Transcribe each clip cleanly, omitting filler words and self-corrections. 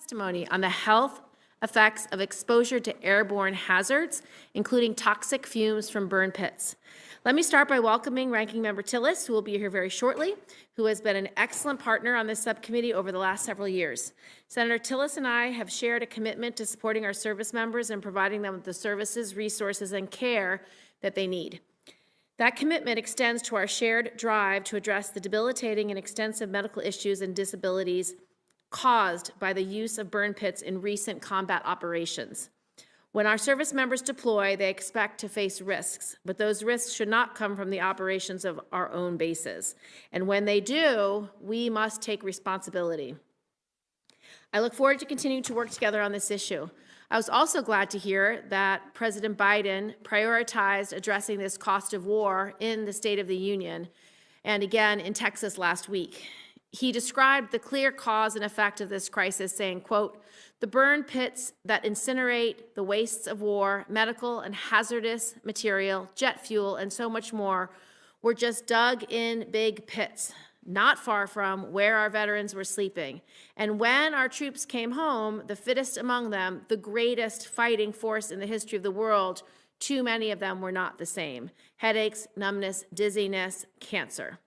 testimony on the health effects of exposure to airborne hazards, including toxic fumes from burn pits. Let me start by welcoming Ranking Member Tillis, who will be here very shortly, who has been an excellent partner on this subcommittee over the last several years. Senator Tillis and I have shared a commitment to supporting our service members and providing them with the services, resources, and care that they need. That commitment extends to our shared drive to address the debilitating and extensive medical issues and disabilities caused by the use of burn pits in recent combat operations. When our service members deploy, they expect to face risks, but those risks should not come from the operations of our own bases. And when they do, we must take responsibility. I look forward to continuing to work together on this issue. I was also glad to hear that President Biden prioritized addressing this cost of war in the State of the Union and again in Texas last week. He described the clear cause and effect of this crisis, saying, quote, "The burn pits that incinerate the wastes of war, medical and hazardous material, jet fuel, and so much more were just dug in big pits, not far from where our veterans were sleeping. And when our troops came home, the fittest among them, the greatest fighting force in the history of the world, too many of them were not the same. Headaches, numbness, dizziness, cancer."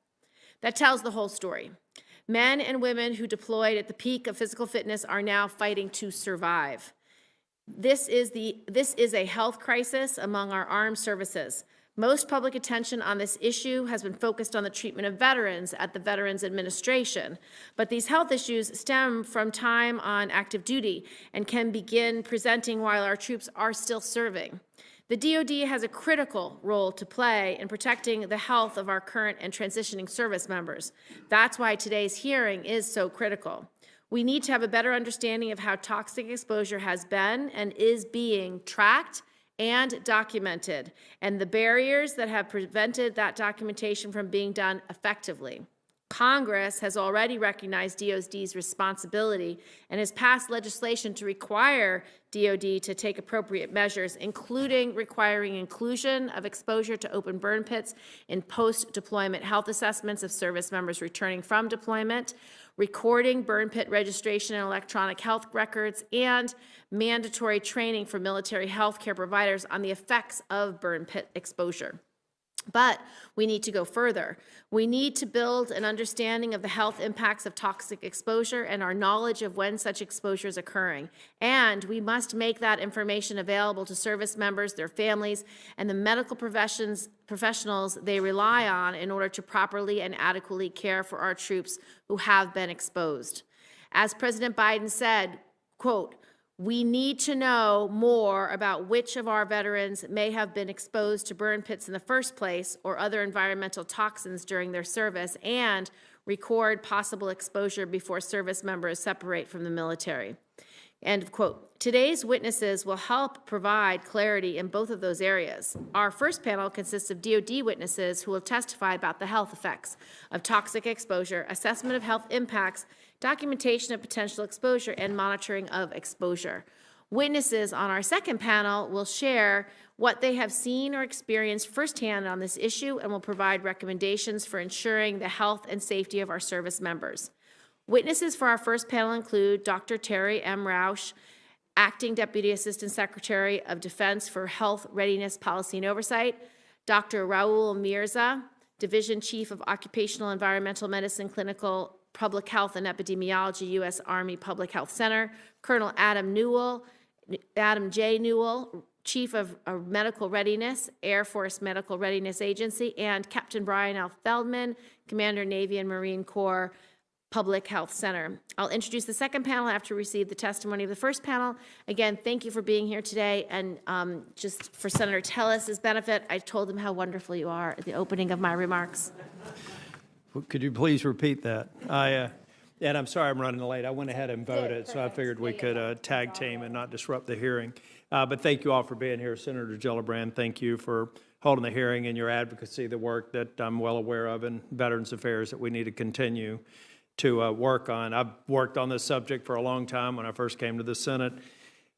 That tells the whole story. Men and women who deployed at the peak of physical fitness are now fighting to survive. This is a health crisis among our armed services. Most public attention on this issue has been focused on the treatment of veterans at the Veterans Administration, but these health issues stem from time on active duty and can begin presenting while our troops are still serving. The DoD has a critical role to play in protecting the health of our current and transitioning service members. That's why today's hearing is so critical. We need to have a better understanding of how toxic exposure has been and is being tracked and documented, and the barriers that have prevented that documentation from being done effectively. Congress has already recognized DoD's responsibility and has passed legislation to require DoD to take appropriate measures, including requiring inclusion of exposure to open burn pits in post-deployment health assessments of service members returning from deployment, recording burn pit registration and electronic health records, and mandatory training for military health care providers on the effects of burn pit exposure. But we need to go further. We need to build an understanding of the health impacts of toxic exposure and our knowledge of when such exposure is occurring. And we must make that information available to service members, their families, and the medical professionals they rely on in order to properly and adequately care for our troops who have been exposed. As President Biden said, quote, "We need to know more about which of our veterans may have been exposed to burn pits in the first place or other environmental toxins during their service and record possible exposure before service members separate from the military." End of quote. Today's witnesses will help provide clarity in both of those areas. Our first panel consists of DoD witnesses who will testify about the health effects of toxic exposure, assessment of health impacts, documentation of potential exposure, and monitoring of exposure. Witnesses on our second panel will share what they have seen or experienced firsthand on this issue and will provide recommendations for ensuring the health and safety of our service members. Witnesses for our first panel include Dr. Terry M. Rausch, Acting Deputy Assistant Secretary of Defense for Health Readiness Policy and Oversight, Dr. Raul Mirza, Division Chief of Occupational Environmental Medicine, Clinical Public Health and Epidemiology, U.S. Army Public Health Center, Colonel Adam J. Newell, Chief of Medical Readiness, Air Force Medical Readiness Agency, and Captain Brian L. Feldman, Commander, Navy and Marine Corps Public Health Center. I'll introduce the second panel after we receive the testimony of the first panel. Again, thank you for being here today. And just for Senator Tillis's benefit, I told him how wonderful you are at the opening of my remarks. Could you please repeat that? And I'm sorry I'm running late. I went ahead and voted, so I figured we could tag team and not disrupt the hearing. But thank you all for being here. Senator Gillibrand, thank you for holding the hearing and your advocacy, the work that I'm well aware of in Veterans Affairs that we need to continue to work on. I've worked on this subject for a long time. When I first came to the Senate,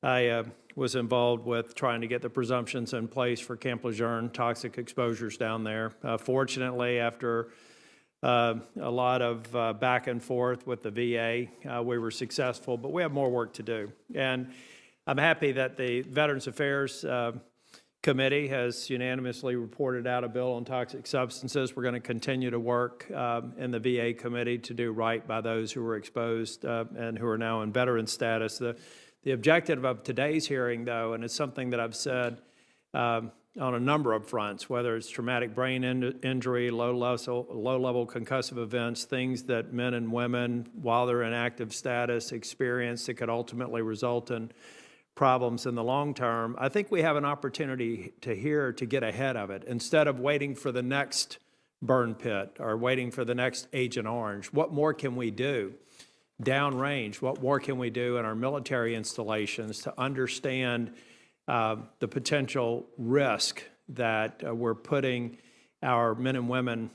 I was involved with trying to get the presumptions in place for Camp Lejeune toxic exposures down there. Fortunately, after a lot of back and forth with the VA. We were successful, but we have more work to do. And I'm happy that the Veterans Affairs Committee has unanimously reported out a bill on toxic substances. We're going to continue to work in the VA committee to do right by those who were exposed and who are now in veteran status. The objective of today's hearing, though, and it's something that I've said on a number of fronts, whether it's traumatic brain injury, low-level concussive events, things that men and women, while they're in active status, experience that could ultimately result in problems in the long term. I think we have an opportunity to get ahead of it. Instead of waiting for the next burn pit or waiting for the next Agent Orange, what more can we do? Downrange, what more can we do in our military installations to understand the potential risk that we're putting our men and women,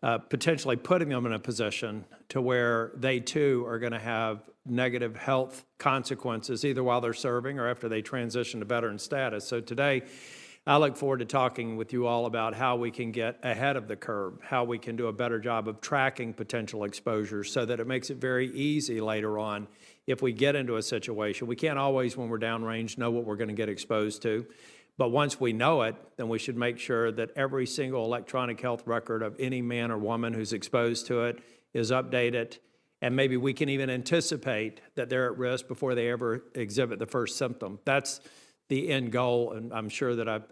potentially putting them in a position to where they too are going to have negative health consequences, either while they're serving or after they transition to veteran status. So today, I look forward to talking with you all about how we can get ahead of the curve, how we can do a better job of tracking potential exposures so that it makes it very easy later on if we get into a situation. We can't always, when we're downrange, know what we're going to get exposed to. But once we know it, then we should make sure that every single electronic health record of any man or woman who's exposed to it is updated. And maybe we can even anticipate that they're at risk before they ever exhibit the first symptom. That's the end goal, and I'm sure that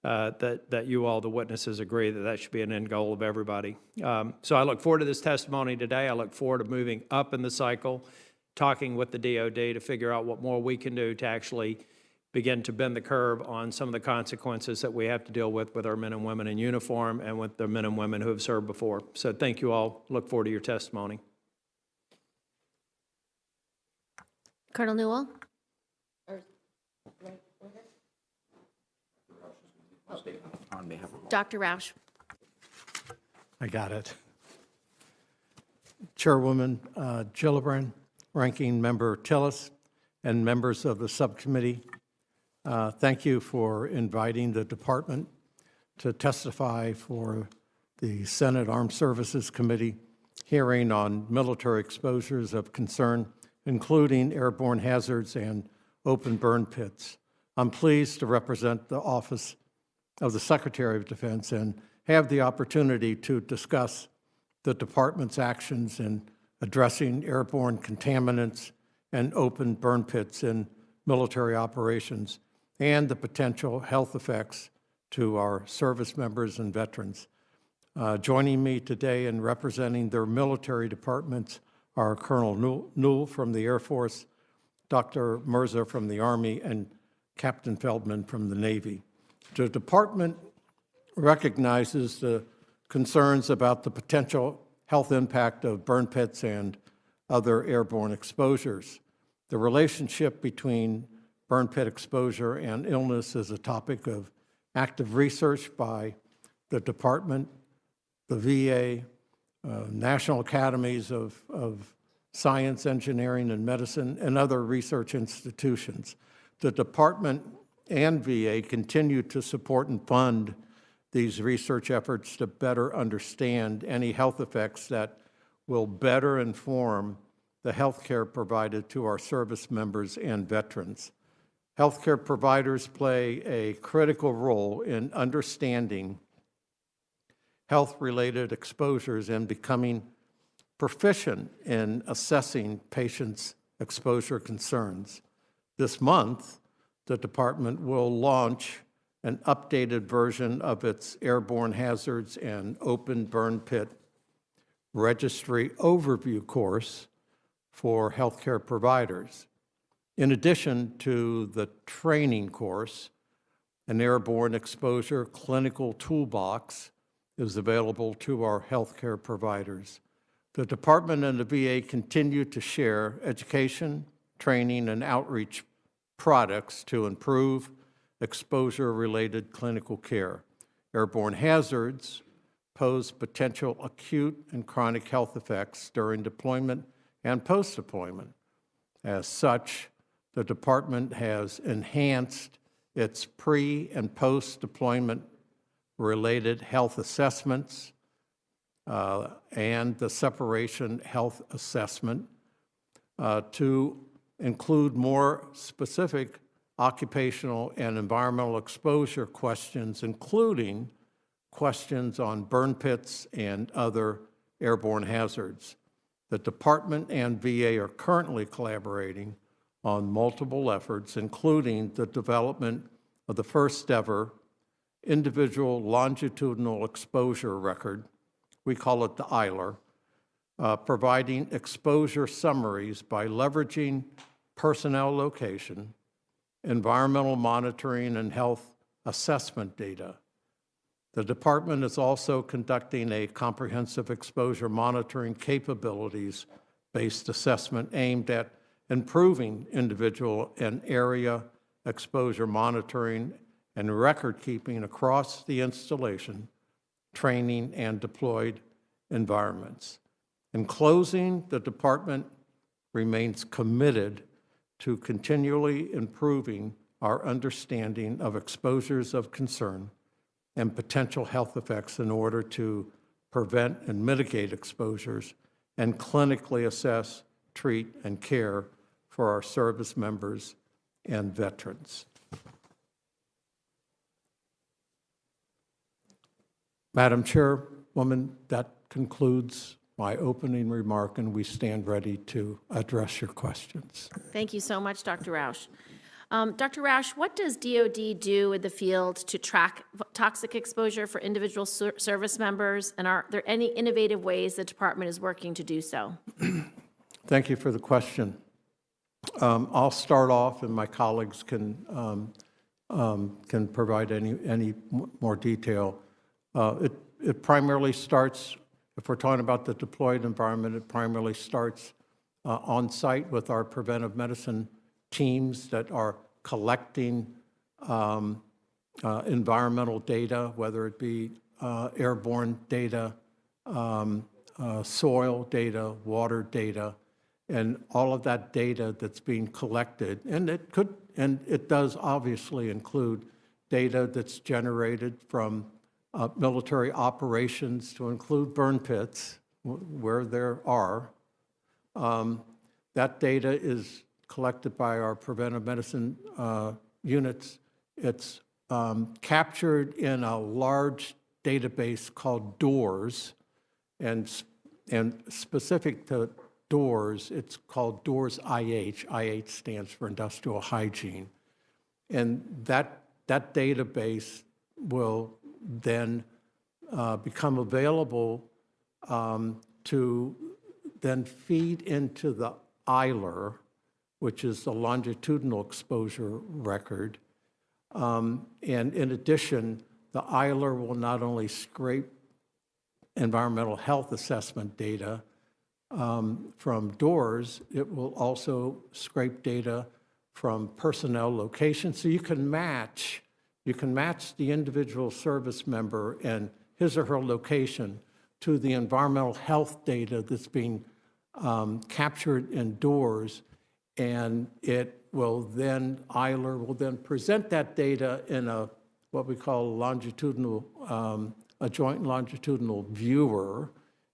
that you all, the witnesses, agree that that should be an end goal of everybody. So I look forward to this testimony today. I look forward to moving up in the cycle, talking with the DOD to figure out what more we can do to actually begin to bend the curve on some of the consequences that we have to deal with our men and women in uniform and with the men and women who have served before. So thank you all. Look forward to your testimony. Colonel Newell? Dr. Roush. I got it. Chairwoman Gillibrand, Ranking Member Tillis, and members of the subcommittee, thank you for inviting the department to testify for the Senate Armed Services Committee hearing on military exposures of concern, including airborne hazards and open burn pits. I'm pleased to represent the Office of the Secretary of Defense and have the opportunity to discuss the department's actions in addressing airborne contaminants and open burn pits in military operations and the potential health effects to our service members and veterans. Joining me today and representing their military departments are Colonel Newell from the Air Force, Dr. Mirza from the Army, and Captain Feldman from the Navy. The department recognizes the concerns about the potential health impact of burn pits and other airborne exposures. The relationship between burn pit exposure and illness is a topic of active research by the department, the VA, National Academies of Science, Engineering, and Medicine, and other research institutions. The department and VA continue to support and fund these research efforts to better understand any health effects that will better inform the health care provided to our service members and veterans. Healthcare providers play a critical role in understanding health-related exposures and becoming proficient in assessing patients' exposure concerns. This month, the department will launch an updated version of its airborne hazards and open burn pit registry overview course for healthcare providers. In addition to the training course, an airborne exposure clinical toolbox is available to our healthcare providers. The department and the VA continue to share education, training, and outreach products to improve exposure-related clinical care. Airborne hazards pose potential acute and chronic health effects during deployment and post-deployment. As such, the department has enhanced its pre- and post-deployment related health assessments, and the separation health assessment to include more specific occupational and environmental exposure questions, including questions on burn pits and other airborne hazards. The department and VA are currently collaborating on multiple efforts, including the development of the first ever individual longitudinal exposure record. We call it the ILR, providing exposure summaries by leveraging personnel location, environmental monitoring, and health assessment data. The department is also conducting a comprehensive exposure monitoring capabilities-based assessment aimed at improving individual and area exposure monitoring and record-keeping across the installation, training, and deployed environments. In closing, the department remains committed to continually improving our understanding of exposures of concern and potential health effects in order to prevent and mitigate exposures and clinically assess, treat, and care for our service members and veterans. Madam Chairwoman, that concludes my opening remark, and we stand ready to address your questions. Thank you so much, Dr. Roush. Dr. Roush, what does DoD do in the field to track toxic exposure for individual service members, and are there any innovative ways the department is working to do so? Thank you for the question. I'll start off, and my colleagues can provide any more detail. It primarily starts, if we're talking about the deployed environment, it primarily starts on site with our preventive medicine teams that are collecting environmental data, whether it be airborne data, soil data, water data, and all of that data that's being collected. And it does obviously include data that's generated from military operations, to include burn pits where there are. That data is collected by our preventive medicine units. It's captured in a large database called DOORS, and specific to DOORS, it's called DOORS IH. IH stands for Industrial Hygiene. And that database will then become available to then feed into the ILR, which is the longitudinal exposure record. And in addition, the ILR will not only scrape environmental health assessment data from DOORS, it will also scrape data from personnel locations. So you can match the individual service member and his or her location to the environmental health data that's being captured in DOORS, and it will then, ILR will then present that data in a, what we call longitudinal, a joint longitudinal viewer,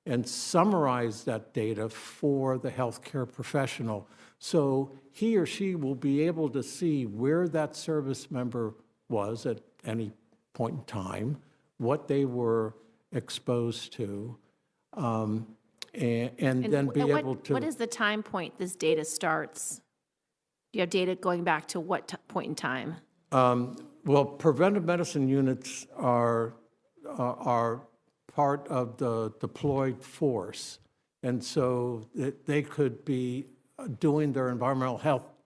and summarize that data for the healthcare professional. So he or she will be able to see where that service member was at any point in time, what they were exposed to, and then be able to... What is the time point this data starts? Do you have data going back to what point in time? Well, preventive medicine units are part of the deployed force, and so they could be doing their environmental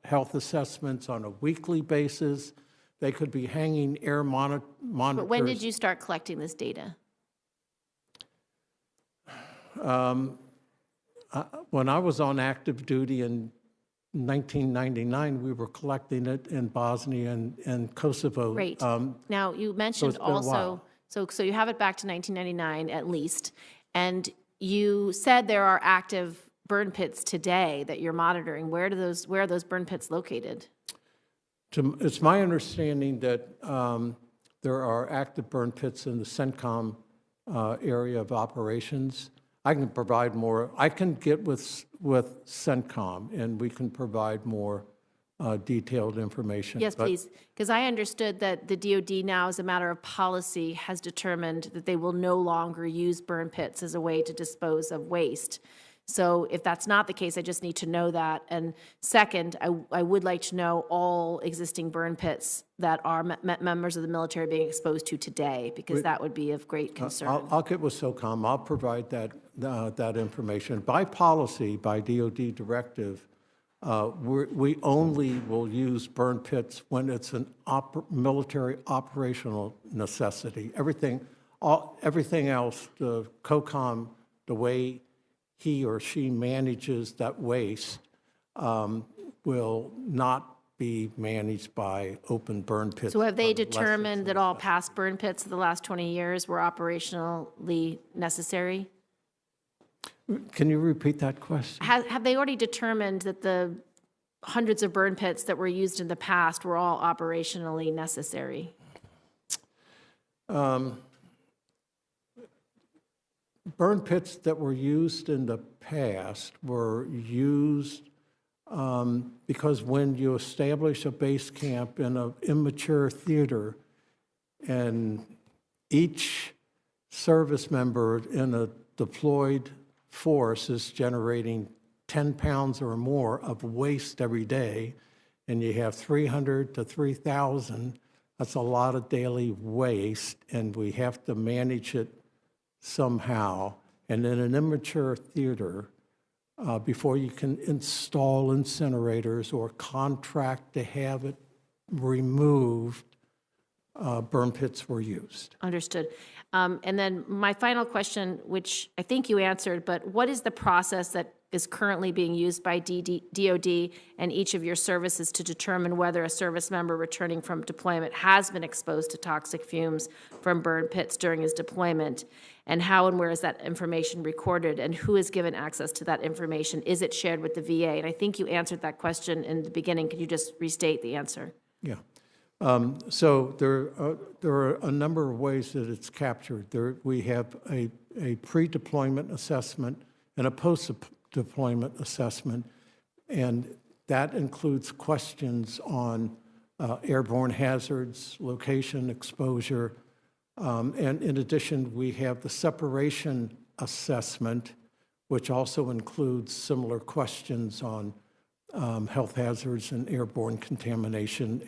health assessments on a weekly basis. They could be hanging air monitors. But when did you start collecting this data? When I was on active duty in 1999, we were collecting it in Bosnia and Kosovo. Great. Now, you mentioned it's been a while. so you have it back to 1999 at least, and you said there are active burn pits today that you're monitoring. Where are those burn pits located? It's my understanding that there are active burn pits in the CENTCOM area of operations. I can provide more. I can get with CENTCOM, and we can provide more detailed information. Yes, But please, because I understood that the DOD now, as a matter of policy, has determined that they will no longer use burn pits as a way to dispose of waste. So if that's not the case, I just need to know that. And second, I would like to know all existing burn pits that are members of the military being exposed to today, because that would be of great concern. I'll get with SOCOM. I'll provide that information. By policy, by DOD directive, we only will use burn pits when it's an military operational necessity. Everything else, the COCOM, the way he or she manages that waste will not be managed by open burn pits. So have they unless it's determined that all past burn pits of the last 20 years were operationally necessary? Can you repeat that question? Have they already determined that the hundreds of burn pits that were used in the past were all operationally necessary? Burn pits that were used in the past were used because when you establish a base camp in an immature theater and each service member in a deployed force is generating 10 pounds or more of waste every day, and you have 300 to 3,000, that's a lot of daily waste, and we have to manage it somehow. And in an immature theater, before you can install incinerators or contract to have it removed, burn pits were used. Understood. And then my final question, which I think you answered, but what is the process that is currently being used by DOD and each of your services to determine whether a service member returning from deployment has been exposed to toxic fumes from burn pits during his deployment? And how and where is that information recorded? And who is given access to that information? Is it shared with the VA? And I think you answered that question in the beginning. Could you just restate the answer? Yeah. So there are a number of ways that it's captured. We have a pre-deployment assessment and a post-deployment assessment, and that includes questions on airborne hazards, location, exposure, and in addition, we have the separation assessment, which also includes similar questions on health hazards and airborne contamination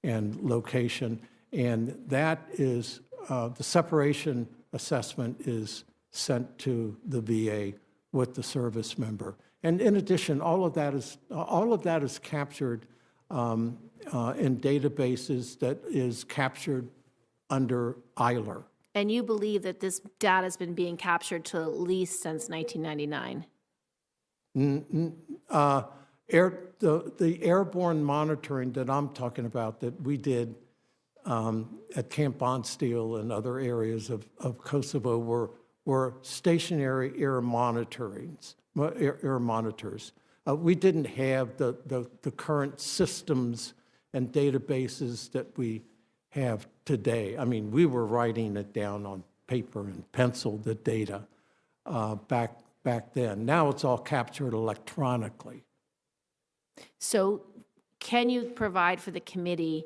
and location. And that is, the separation assessment is sent to the VA with the service member. And in addition, all of that is captured in databases that is captured under EILER. And you believe that this data has been being captured to at least since 1999? The airborne monitoring that I'm talking about that we did at Camp Bonsteel and other areas of Kosovo were stationary air monitors. We didn't have the current systems and databases that we have today. I mean, we were writing it down on paper and pencil, the data, back then. Now it's all captured electronically. So can you provide for the committee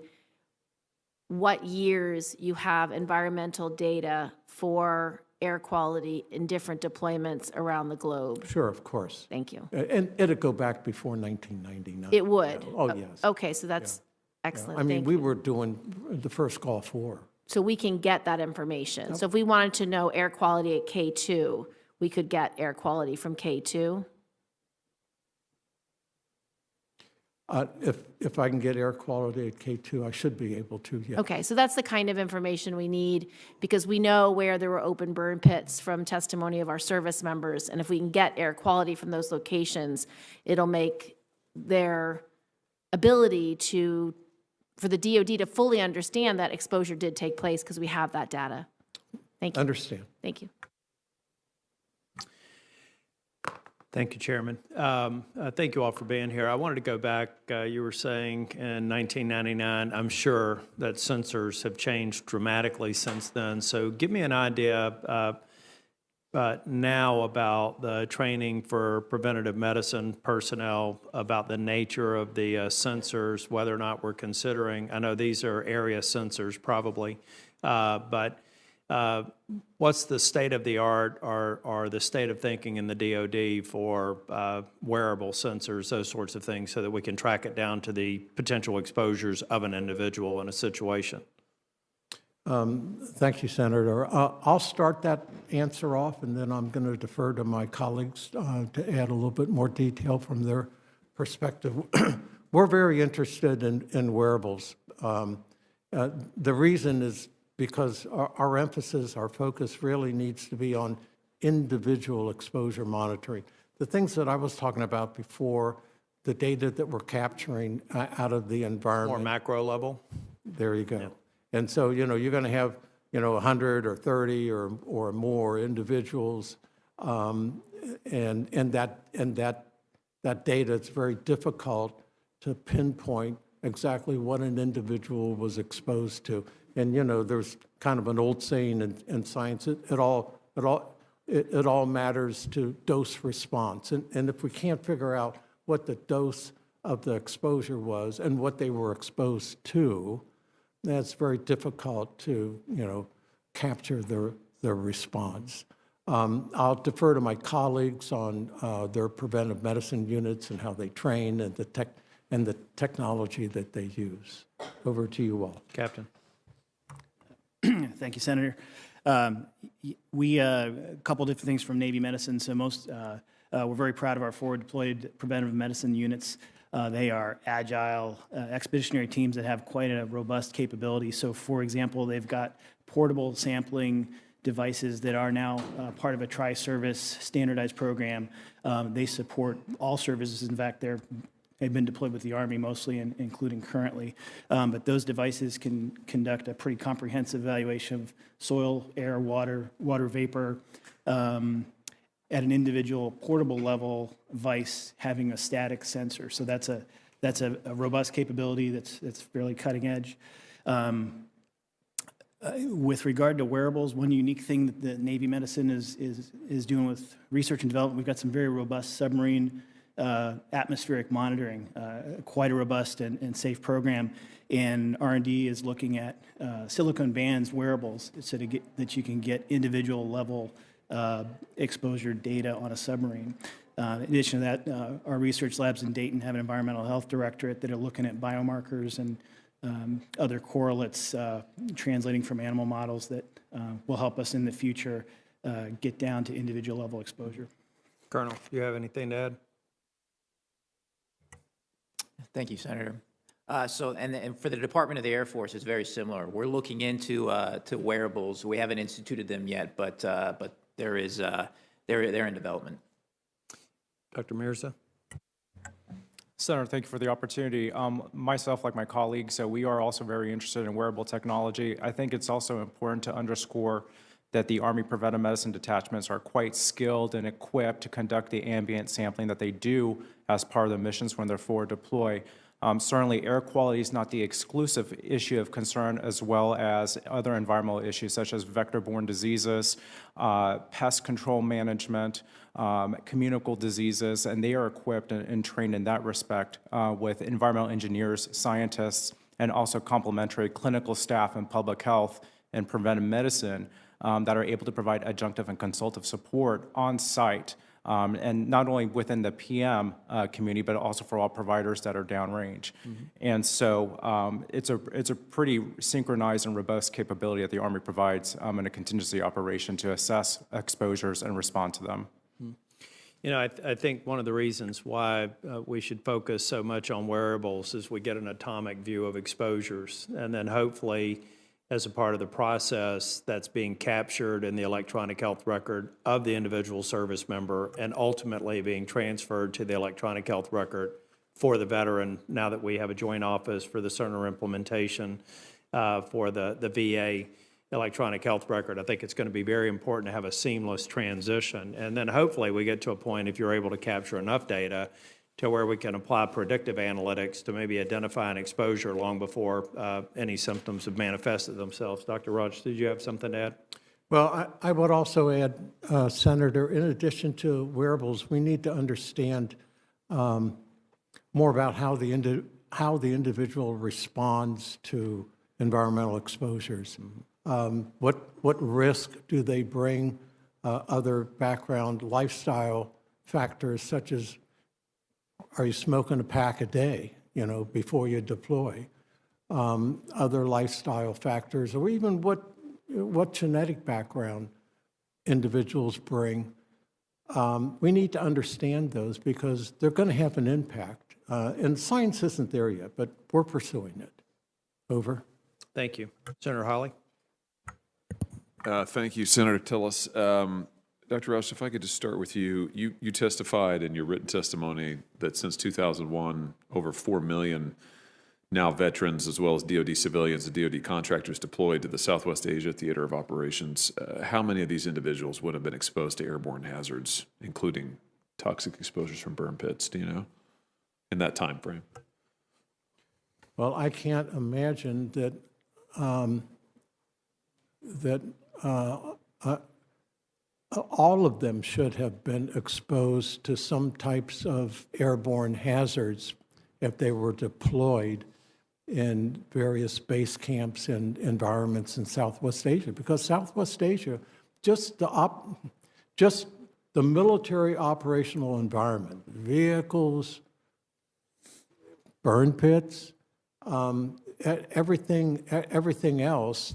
what years you have environmental data for air quality in different deployments around the globe? Sure, of course. Thank you. And it'd go back before 1999. It would? Yeah. Oh, yes. Okay, so that's excellent. I mean, Thank we you. were doing the first Gulf War. So we can get that information. So if we wanted to know air quality at K2, we could get air quality from K2? If I can get air quality at K2, I should be able to, yeah. Okay, so that's the kind of information we need because we know where there were open burn pits from testimony of our service members. And if we can get air quality from those locations, it'll make their ability for the DOD to fully understand that exposure did take place because we have that data. Thank you. Understand. Thank you. Thank you, Chairman. Thank you all for being here. I wanted to go back. You were saying in 1999, I'm sure that sensors have changed dramatically since then. So give me an idea now about the training for preventative medicine personnel, about the nature of the sensors, whether or not we're considering, I know these are area sensors probably, but what's the state of the art or the state of thinking in the DoD for wearable sensors, those sorts of things, so that we can track it down to the potential exposures of an individual in a situation? Thank you, Senator. I'll start that answer off, and then I'm going to defer to my colleagues to add a little bit more detail from their perspective. We're very interested in wearables. The reason is because our emphasis, our focus really needs to be on individual exposure monitoring. The things that I was talking about before, the data that we're capturing out of the environment. More macro level? There you go. Yeah. And so, you're going to have, 100 or 30 or more individuals, and that data, it's very difficult to pinpoint exactly what an individual was exposed to. And, there's kind of an old saying in science, it all matters to dose response. And if we can't figure out what the dose of the exposure was and what they were exposed to, that's very difficult to, capture their response. I'll defer to my colleagues on their preventive medicine units and how they train and the technology that they use. Over to you all. Captain. Thank you, Senator. We a couple different things from Navy Medicine. So we're very proud of our forward deployed preventive medicine units. They are agile, expeditionary teams that have quite a robust capability. So, for example, they've got portable sampling devices that are now part of a tri-service standardized program. They support all services. In fact, they've been deployed with the Army mostly, including currently. But those devices can conduct a pretty comprehensive evaluation of soil, air, water vapor, at an individual portable level, vice having a static sensor. So that's a robust capability that's fairly cutting edge. With regard to wearables, one unique thing that the Navy Medicine is doing with research and development, we've got some very robust submarine atmospheric monitoring, quite a robust and safe program. And R&D is looking at silicone bands wearables so that you can get individual level exposure data on a submarine. In addition to that, our research labs in Dayton have an environmental health directorate that are looking at biomarkers and other correlates translating from animal models that will help us in the future get down to individual level exposure. Colonel, do you have anything to add? Thank you, Senator. And for the Department of the Air Force, it's very similar. We're looking into to wearables. We haven't instituted them yet, but they're in development. Dr. Mirza? Senator, thank you for the opportunity. Myself, like my colleagues, we are also very interested in wearable technology. I think it's also important to underscore that the Army Preventive Medicine detachments are quite skilled and equipped to conduct the ambient sampling that they do as part of the missions when they're forward deploy. Certainly, air quality is not the exclusive issue of concern, as well as other environmental issues such as vector-borne diseases, pest control management, communicable diseases, and they are equipped and trained in that respect with environmental engineers, scientists, and also complementary clinical staff in public health and preventive medicine that are able to provide adjunctive and consultative support on site. And not only within the PM community, but also for all providers that are downrange. Mm-hmm. And so it's a pretty synchronized and robust capability that the Army provides in a contingency operation to assess exposures and respond to them. Mm-hmm. I think one of the reasons why we should focus so much on wearables is we get an atomic view of exposures, and then hopefully, as a part of the process, that's being captured in the electronic health record of the individual service member and ultimately being transferred to the electronic health record for the veteran now that we have a joint office for the Cerner implementation for the VA. electronic health record. I think it's going to be very important to have a seamless transition. And then hopefully we get to a point, if you're able to capture enough data, to where we can apply predictive analytics to maybe identify an exposure long before any symptoms have manifested themselves. Dr. Rogers, did you have something to add? Well, I would also add, Senator, in addition to wearables, we need to understand more about how the individual responds to environmental exposures. What risk do they bring? Other background lifestyle factors, such as, are you smoking a pack a day, before you deploy? Other lifestyle factors, or even what genetic background individuals bring. We need to understand those because they're going to have an impact. And science isn't there yet, but we're pursuing it. Over. Thank you. Senator Hawley? Thank you, Senator Tillis. Dr. Roush, if I could just start with you. You testified in your written testimony that since 2001, over 4 million now veterans, as well as DoD civilians and DoD contractors deployed to the Southwest Asia Theater of Operations. How many of these individuals would have been exposed to airborne hazards, including toxic exposures from burn pits, do you know, in that time frame? Well, I can't imagine that all of them should have been exposed to some types of airborne hazards if they were deployed in various base camps and environments in Southwest Asia. Because Southwest Asia, just the military operational environment, vehicles, burn pits, everything else,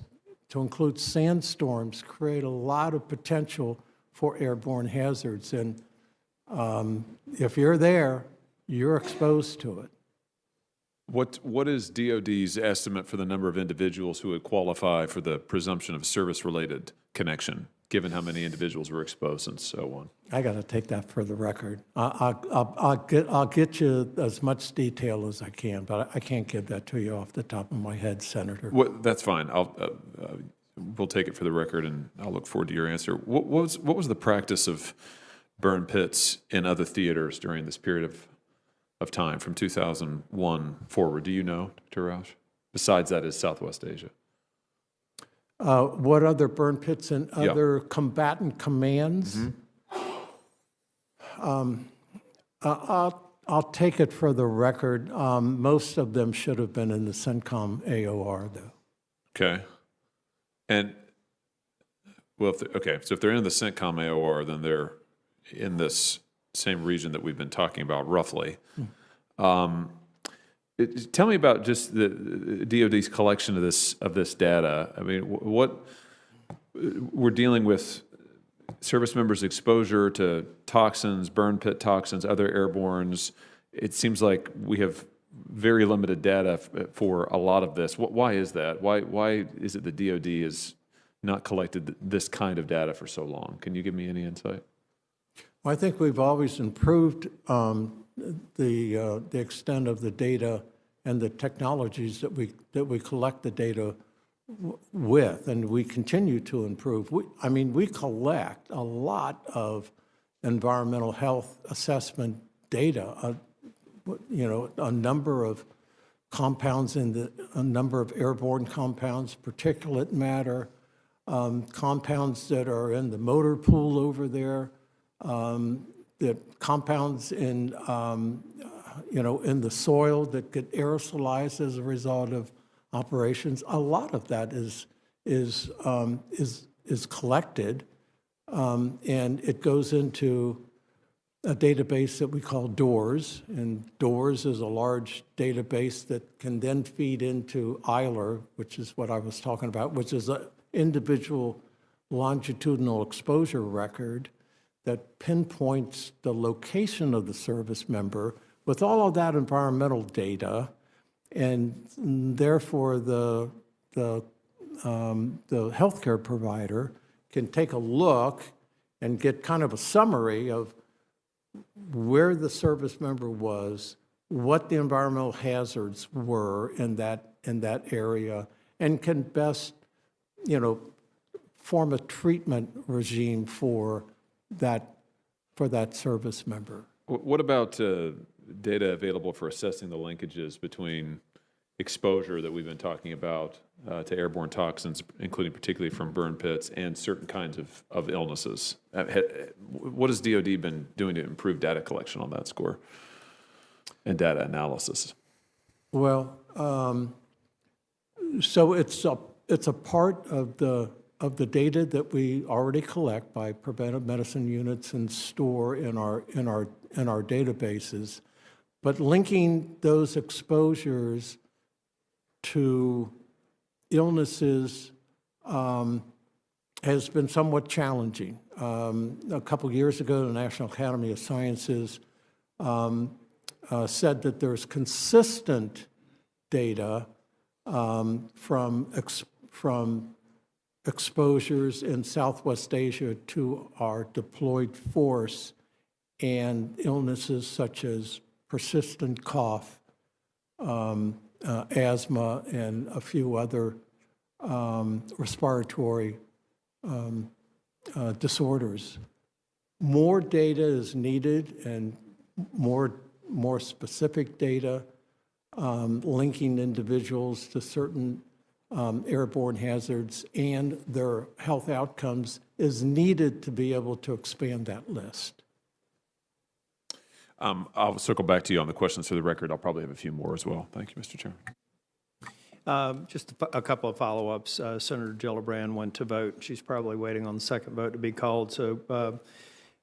to include sandstorms, create a lot of potential for airborne hazards. And if you're there, you're exposed to it. What is DoD's estimate for the number of individuals who would qualify for the presumption of service-related connection, given how many individuals were exposed and so on? I got to take that for the record. I'll get you as much detail as I can, but I can't give that to you off the top of my head, Senator. That's fine. We'll take it for the record, and I'll look forward to your answer. What was the practice of burn pits in other theaters during this period of time from 2001 forward? Do you know, Dr. Roush? Besides that is Southwest Asia. What other burn pits and other combatant commands? I'll take it for the record. Most of them should have been in the CENTCOM AOR, though. Okay. And, well, so if they're in the CENTCOM AOR, then they're in this same region that we've been talking about, roughly. Tell me about just the DoD's collection of this data. I mean, what we're dealing with service members' exposure to toxins, burn pit toxins, other airbornes. It seems like we have very limited data for a lot of this. Why is that? Why is it the DoD has not collected this kind of data for so long? Can you give me any insight? Well, I think we've always improved the extent of the data and the technologies that we collect the data with, and we continue to improve. We collect a lot of environmental health assessment data. A number of compounds a number of airborne compounds, particulate matter, compounds that are in the motor pool over there. The compounds in the soil that get aerosolized as a result of operations. A lot of that is collected, and it goes into a database that we call DOORS, and DOORS is a large database that can then feed into EILR, which is what I was talking about, which is an individual longitudinal exposure record that pinpoints the location of the service member with all of that environmental data, and therefore the healthcare provider can take a look and get kind of a summary of where the service member was, what the environmental hazards were in that area, and can best form a treatment regime for that service member. What about data available for assessing the linkages between exposure that we've been talking about to airborne toxins, including particularly from burn pits, and certain kinds of illnesses? What has DoD been doing to improve data collection on that score and data analysis? Well, so it's a part of the data that we already collect by preventive medicine units and store in our databases, but linking those exposures to illnesses has been somewhat challenging. A couple years ago, the National Academy of Sciences said that there's consistent data from exposures in Southwest Asia to our deployed force and illnesses such as persistent cough, asthma, and a few other respiratory disorders. More data is needed, and more specific data linking individuals to certain airborne hazards and their health outcomes is needed to be able to expand that list. I'll circle back to you on the questions for the record. I'll probably have a few more as well. Thank you, Mr. Chairman. Just a couple of follow-ups. Senator Gillibrand went to vote. She's probably waiting on the second vote to be called. So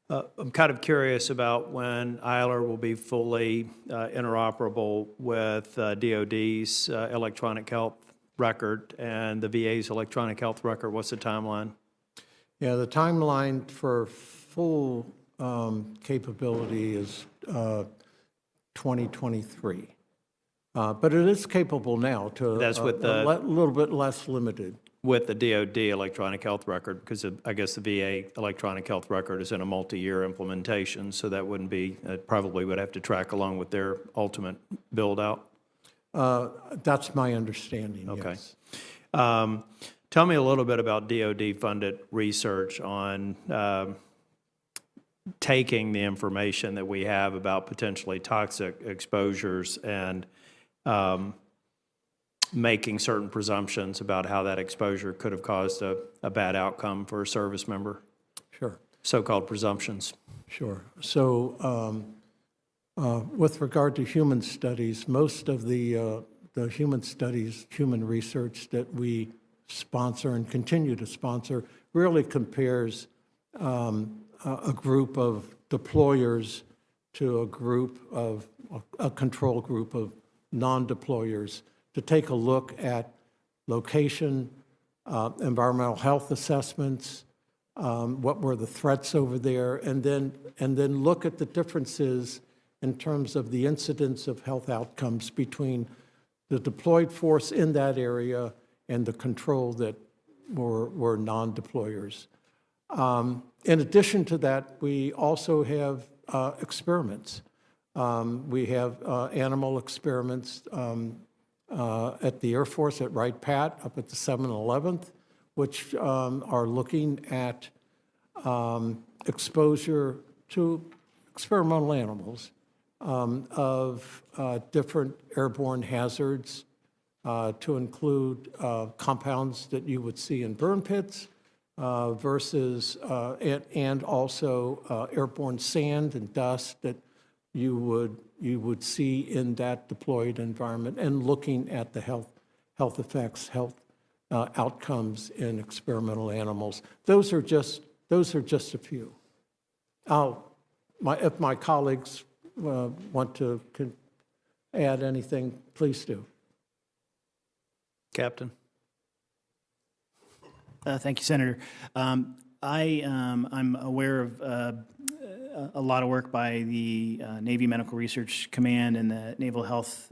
I'm kind of curious about when EILR will be fully interoperable with DOD's electronic health record and the VA's electronic health record. What's the timeline? Yeah, the timeline for full capability is 2023. But it is capable now to That's with a little bit less limited. With the DOD electronic health record, because I guess the VA electronic health record is in a multi-year implementation, so that wouldn't be, probably would have to track along with their ultimate build-out. That's my understanding, Okay. yes. Tell me a little bit about DOD-funded research on taking the information that we have about potentially toxic exposures and making certain presumptions about how that exposure could have caused a bad outcome for a service member. Sure. So-called presumptions. Sure. So with regard to human studies, most of the human studies, human research that we sponsor and continue to sponsor really compares a group of deployers to a control group of non-deployers to take a look at location, environmental health assessments, what were the threats over there, and then look at the differences in terms of the incidence of health outcomes between the deployed force in that area and the control that were non-deployers. In addition to that, we also have experiments. We have animal experiments at the Air Force at Wright-Patt up at the 711th, which are looking at exposure to experimental animals of different airborne hazards to include compounds that you would see in burn pits versus, and also airborne sand and dust that you would see in that deployed environment, and looking at the health effects, health outcomes in experimental animals. Those are just a few. If my colleagues want to add anything, please do. Captain. Thank you, Senator. I'm aware of a lot of work by the Navy Medical Research Command and the Naval Health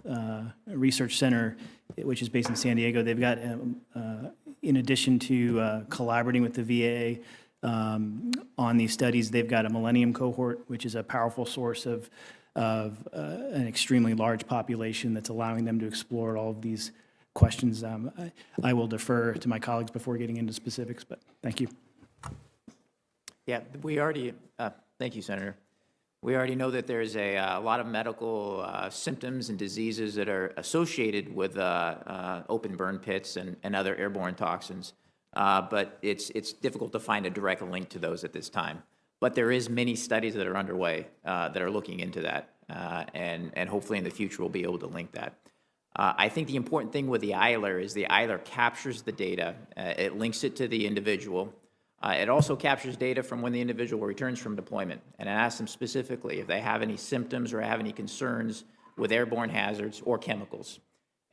Research Center, which is based in San Diego. They've got, in addition to collaborating with the VA on these studies, they've got a Millennium Cohort, which is a powerful source of an extremely large population that's allowing them to explore all of these questions, I will defer to my colleagues before getting into specifics, but thank you. Yeah, we already, thank you, Senator. We already know that there's a lot of medical symptoms and diseases that are associated with open burn pits and other airborne toxins, but it's difficult to find a direct link to those at this time. But there is many studies that are underway that are looking into that, and hopefully in the future we'll be able to link that. I think the important thing with the EILER is the EILER captures the data, it links it to the individual. It also captures data from when the individual returns from deployment, and it asks them specifically if they have any symptoms or have any concerns with airborne hazards or chemicals.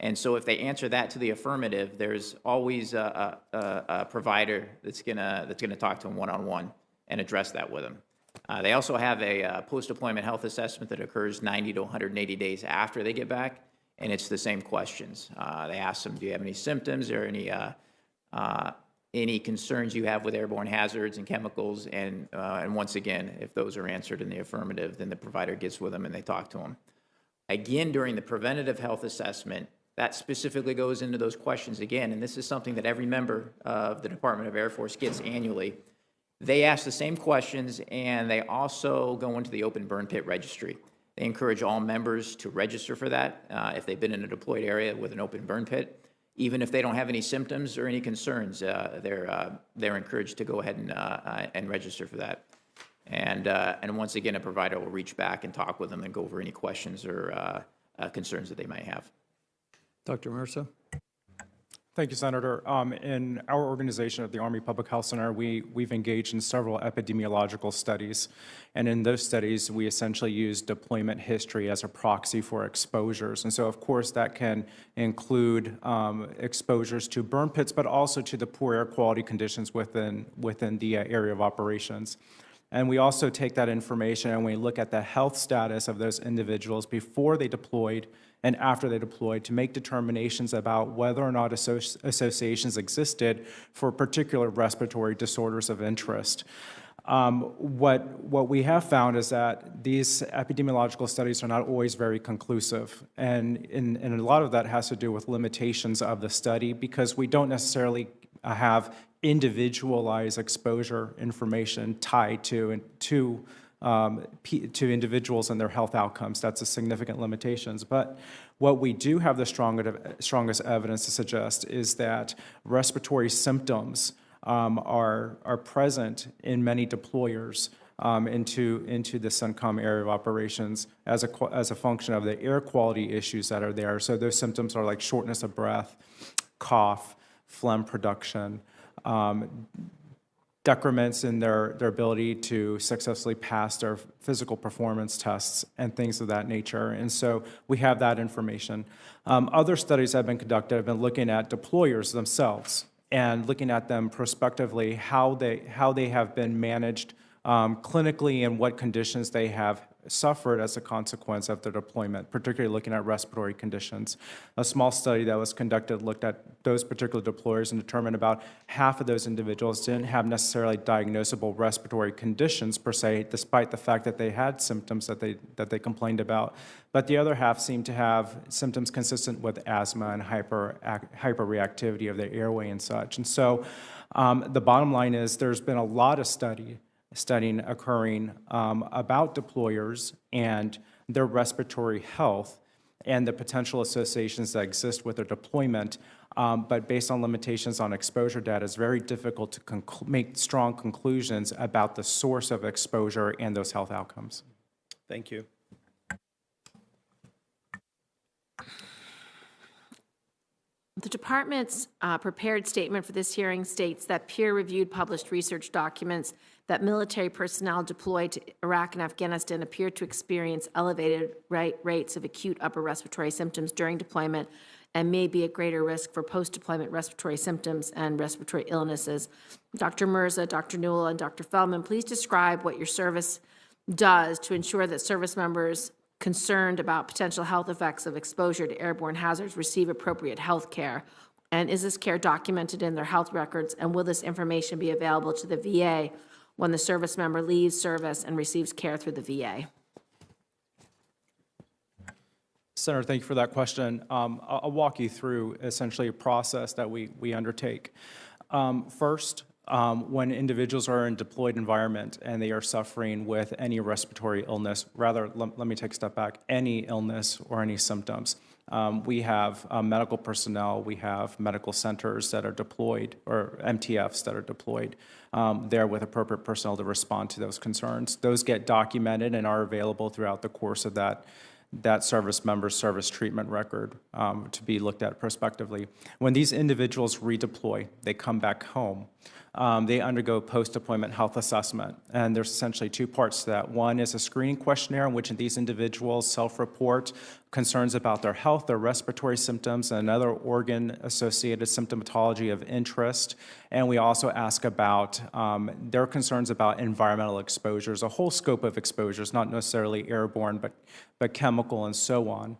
And so if they answer that to the affirmative, there's always a provider that's gonna talk to them one-on-one and address that with them. They also have a post-deployment health assessment that occurs 90 to 180 days after they get back, and it's the same questions. They ask them, do you have any symptoms or any concerns you have with airborne hazards and chemicals, and once again, if those are answered in the affirmative, then the provider gets with them and they talk to them. Again, during the preventative health assessment, that specifically goes into those questions again, and this is something that every member of the Department of Air Force gets annually. They ask the same questions, and they also go into the open burn pit registry. They encourage all members to register for that if they've been in a deployed area with an open burn pit. Even if they don't have any symptoms or any concerns, they're encouraged to go ahead and register for that. And once again, a provider will reach back and talk with them and go over any questions or concerns that they might have. Dr. Mercer? Thank you, Senator. In our organization at the Army Public Health Center, we've engaged in several epidemiological studies. And in those studies, we essentially use deployment history as a proxy for exposures. And so, of course, that can include exposures to burn pits, but also to the poor air quality conditions within the area of operations. And we also take that information and we look at the health status of those individuals before they deployed and after they deployed to make determinations about whether or not associations existed for particular respiratory disorders of interest. What we have found is that these epidemiological studies are not always very conclusive, and a lot of that has to do with limitations of the study because we don't necessarily have individualized exposure information tied to individuals and their health outcomes. That's a significant limitations. But what we do have the strongest evidence to suggest is that respiratory symptoms are present in many deployers into the CENTCOM area of operations as a function of the air quality issues that are there. So those symptoms are like shortness of breath, cough, phlegm production, decrements in their ability to successfully pass their physical performance tests and things of that nature. And so we have that information. Other studies that have been conducted have been looking at deployers themselves and looking at them prospectively, how they have been managed clinically and what conditions they have suffered as a consequence of their deployment, particularly looking at respiratory conditions. A small study that was conducted looked at those particular deployers and determined about half of those individuals didn't have necessarily diagnosable respiratory conditions per se, despite the fact that they had symptoms that they complained about. But the other half seemed to have symptoms consistent with asthma and hyperreactivity of the airway and such. And so the bottom line is there's been a lot of studying occurring about deployers and their respiratory health and the potential associations that exist with their deployment. But based on limitations on exposure data, it's very difficult to make strong conclusions about the source of exposure and those health outcomes. Thank you. The department's prepared statement for this hearing states that peer-reviewed published research documents that military personnel deployed to Iraq and Afghanistan appear to experience elevated rates of acute upper respiratory symptoms during deployment and may be at greater risk for post-deployment respiratory symptoms and respiratory illnesses. Dr. Mirza, Dr. Newell, and Dr. Feldman, please describe what your service does to ensure that service members concerned about potential health effects of exposure to airborne hazards receive appropriate health care. And is this care documented in their health records? And will this information be available to the VA when the service member leaves service and receives care through the VA? Senator, thank you for that question. I'll walk you through essentially a process that we undertake. First, when individuals are in a deployed environment and they are suffering with any respiratory illness, rather, let me take a step back, any illness or any symptoms, we have medical personnel, we have medical centers that are deployed, or MTFs that are deployed there with appropriate personnel to respond to those concerns. Those get documented and are available throughout the course of that service member's service treatment record to be looked at prospectively. When these individuals redeploy, they come back home, they undergo post-deployment health assessment. And there's essentially two parts to that. One is a screening questionnaire in which these individuals self-report concerns about their health, their respiratory symptoms, and other organ-associated symptomatology of interest. And we also ask about their concerns about environmental exposures, a whole scope of exposures, not necessarily airborne, but chemical and so on.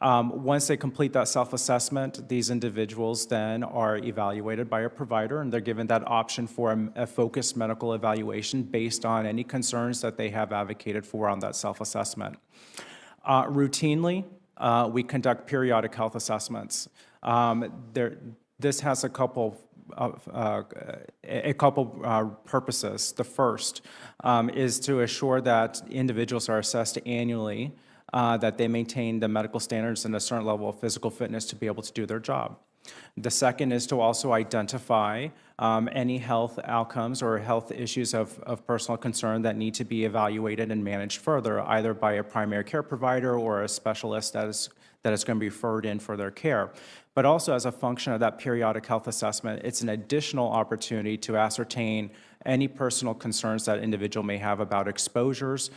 Once they complete that self-assessment, these individuals then are evaluated by a provider, and they're given that option for a focused medical evaluation based on any concerns that they have advocated for on that self-assessment. Routinely, we conduct periodic health assessments. This has a couple purposes. The first is to assure that individuals are assessed annually, that they maintain the medical standards and a certain level of physical fitness to be able to do their job. The second is to also identify any health outcomes or health issues of personal concern that need to be evaluated and managed further, either by a primary care provider or a specialist that is going to be referred in for their care. But also, as a function of that periodic health assessment, it's an additional opportunity to ascertain any personal concerns that individual may have about exposures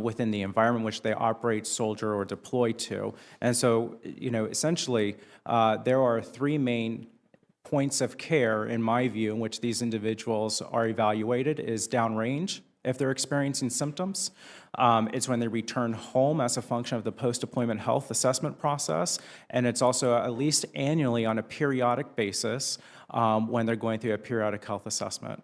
within the environment in which they operate, soldier, or deploy to. And so, essentially, there are three main points of care, in my view, in which these individuals are evaluated: is downrange, if they're experiencing symptoms. It's when they return home as a function of the post-deployment health assessment process, and it's also at least annually on a periodic basis when they're going through a periodic health assessment.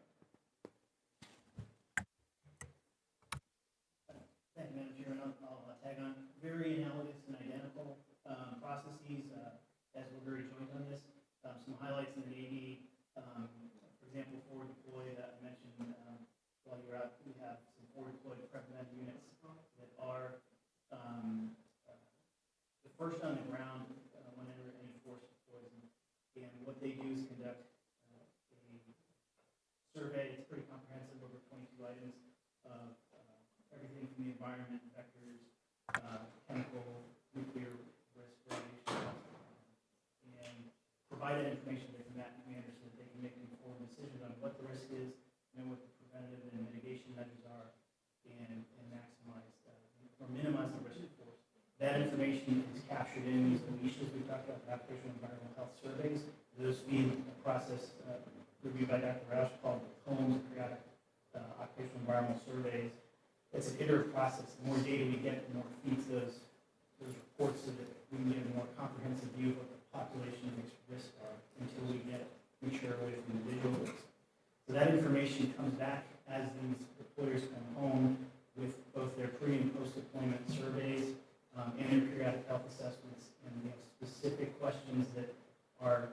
Thank you, Madam Chairman. I'll tag on. Very analogous and identical processes as we're very joint on this. Some highlights in the Navy, for example, forward deploy that I mentioned while you're out, we have some forward deployed prevent units that are the first on the ground whenever any force deploys. And what they do is conduct a survey. It's pretty comprehensive, over 22 items of everything from the environment, vectors, chemical, nuclear risk, radiation, and provide that information to combatant commanders so that they can make an informed decision on what the risk is, know what the preventative and mitigation measures are, and maximize or minimize the risk of force. That information is captured in these OESHAs we talked about, the occupational environmental health surveys. Those feed a process reviewed by Dr. Roush called the fumes, periodic occupational environmental surveys. It's an iterative process. The more data we get, the more it feeds those reports so that we can get a more comprehensive view of what the population mixed risks are until we get mature away from individual risks. So that information comes back as these deployers come home with both their pre- and post-deployment surveys and their periodic health assessments. And we have specific questions that are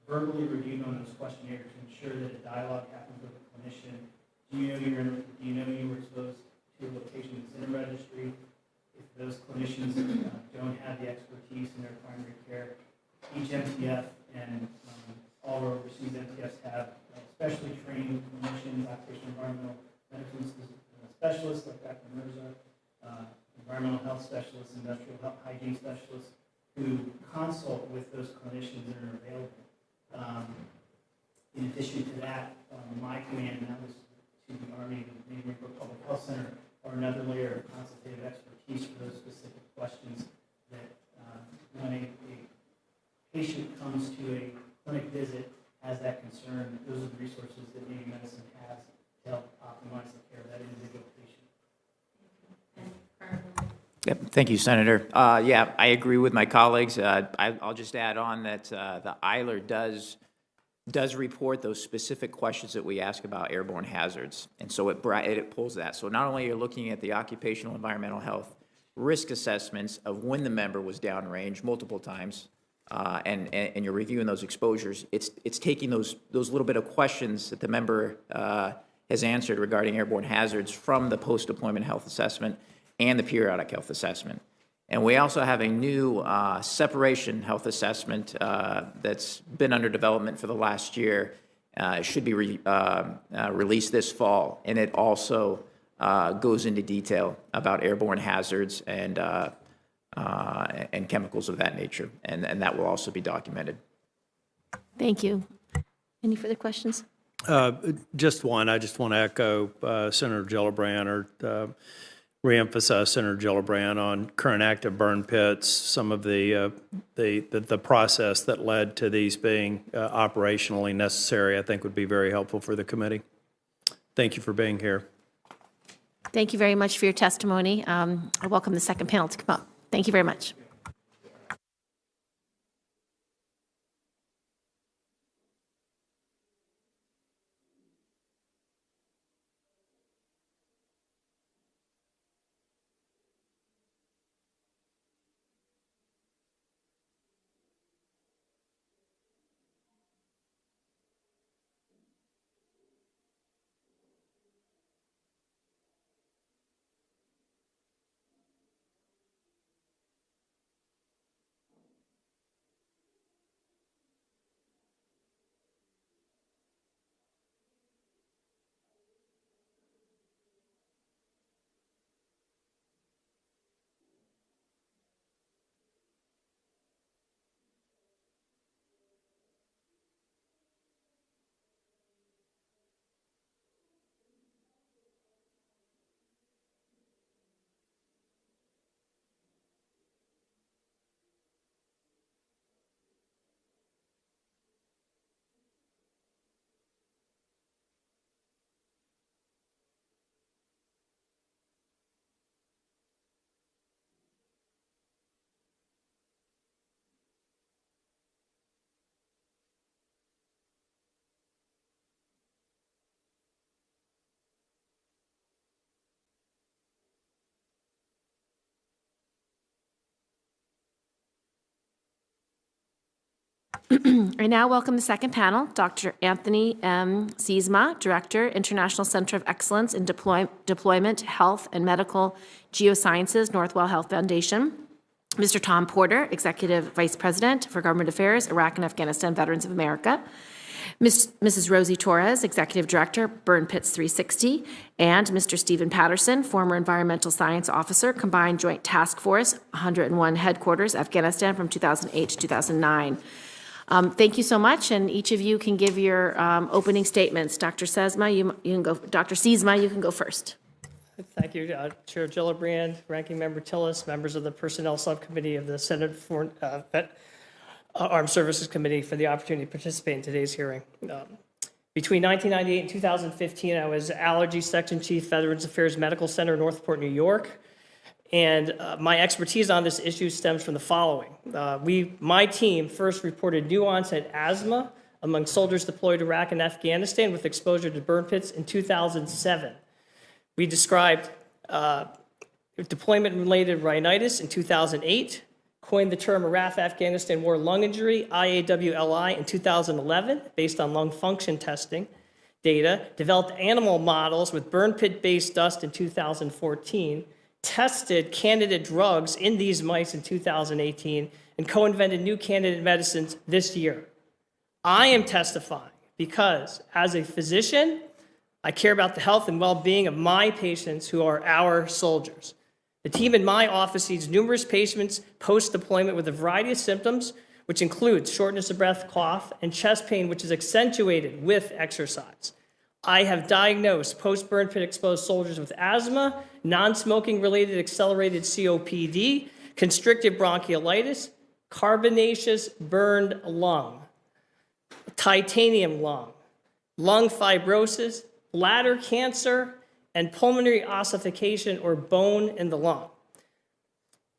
verbally reviewed on those questionnaires to ensure that a dialogue happens with the clinician. Do you know you were exposed to a location that's in a registry? If those clinicians don't have the expertise in their primary care, each MTF and all our overseas MTFs have specially trained clinicians, occupational environmental medicine specialists like Dr. Mirza, environmental health specialists, industrial health hygiene specialists, who consult with those clinicians that are available. In addition to that, my command, and that was to the Army, the Navy Marine Corps Public Health Center, are another layer of consultative expertise for those specific questions that when a patient comes to a clinic visit, has that concern, those are the resources that Navy medicine has to help optimize the care of that individual patient. Yep, thank you, Senator. Yeah, I agree with my colleagues. I'll just add on that the ILR does report those specific questions that we ask about airborne hazards, and so it pulls that. So not only are you looking at the occupational environmental health, risk assessments of when the member was downrange multiple times, and you're reviewing those exposures. It's taking those little bit of questions that the member has answered regarding airborne hazards from the post-deployment health assessment and the periodic health assessment. And we also have a new separation health assessment that's been under development for the last year. It should be released this fall, and it also goes into detail about airborne hazards and chemicals of that nature, and that will also be documented. Thank you. Any further questions? Just one. I just want to echo Senator Gillibrand or reemphasize Senator Gillibrand on current active burn pits, some of the process that led to these being operationally necessary, I think would be very helpful for the committee. Thank you for being here. Thank you very much for your testimony. I welcome the second panel to come up. Thank you very much. I now welcome the second panel, Dr. Anthony M. Siesma, Director, International Center of Excellence in Deployment, Health, and Medical Geosciences, Northwell Health Foundation. Mr. Tom Porter, Executive Vice President for Government Affairs, Iraq and Afghanistan Veterans of America. Mrs. Rosie Torres, Executive Director, Burn Pits 360, and Mr. Stephen Patterson, former Environmental Science Officer, Combined Joint Task Force 101 Headquarters, Afghanistan from 2008 to 2009. Thank you so much, and each of you can give your opening statements. Dr. Siesma, you can go. Dr. Siesma, you can go first. Thank you, Chair Gillibrand, Ranking Member Tillis, members of the Personnel Subcommittee of the Senate Foreign Armed Services Committee for the opportunity to participate in today's hearing. Between 1998 and 2015, I was Allergy Section Chief, Veterans Affairs Medical Center, Northport, New York. And my expertise on this issue stems from the following. My team first reported new onset asthma among soldiers deployed to Iraq and Afghanistan with exposure to burn pits in 2007. We described deployment-related rhinitis in 2008, coined the term Iraq Afghanistan War Lung Injury, IAWLI, in 2011, based on lung function testing data, developed animal models with burn pit-based dust in 2014, tested candidate drugs in these mice in 2018, and co-invented new candidate medicines this year. I am testifying because, as a physician, I care about the health and well-being of my patients who are our soldiers. The team in my office sees numerous patients post-deployment with a variety of symptoms, which includes shortness of breath, cough, and chest pain, which is accentuated with exercise. I have diagnosed post-burn pit exposed soldiers with asthma, non-smoking related accelerated COPD, constrictive bronchiolitis, carbonaceous burned lung, titanium lung, lung fibrosis, bladder cancer, and pulmonary ossification or bone in the lung.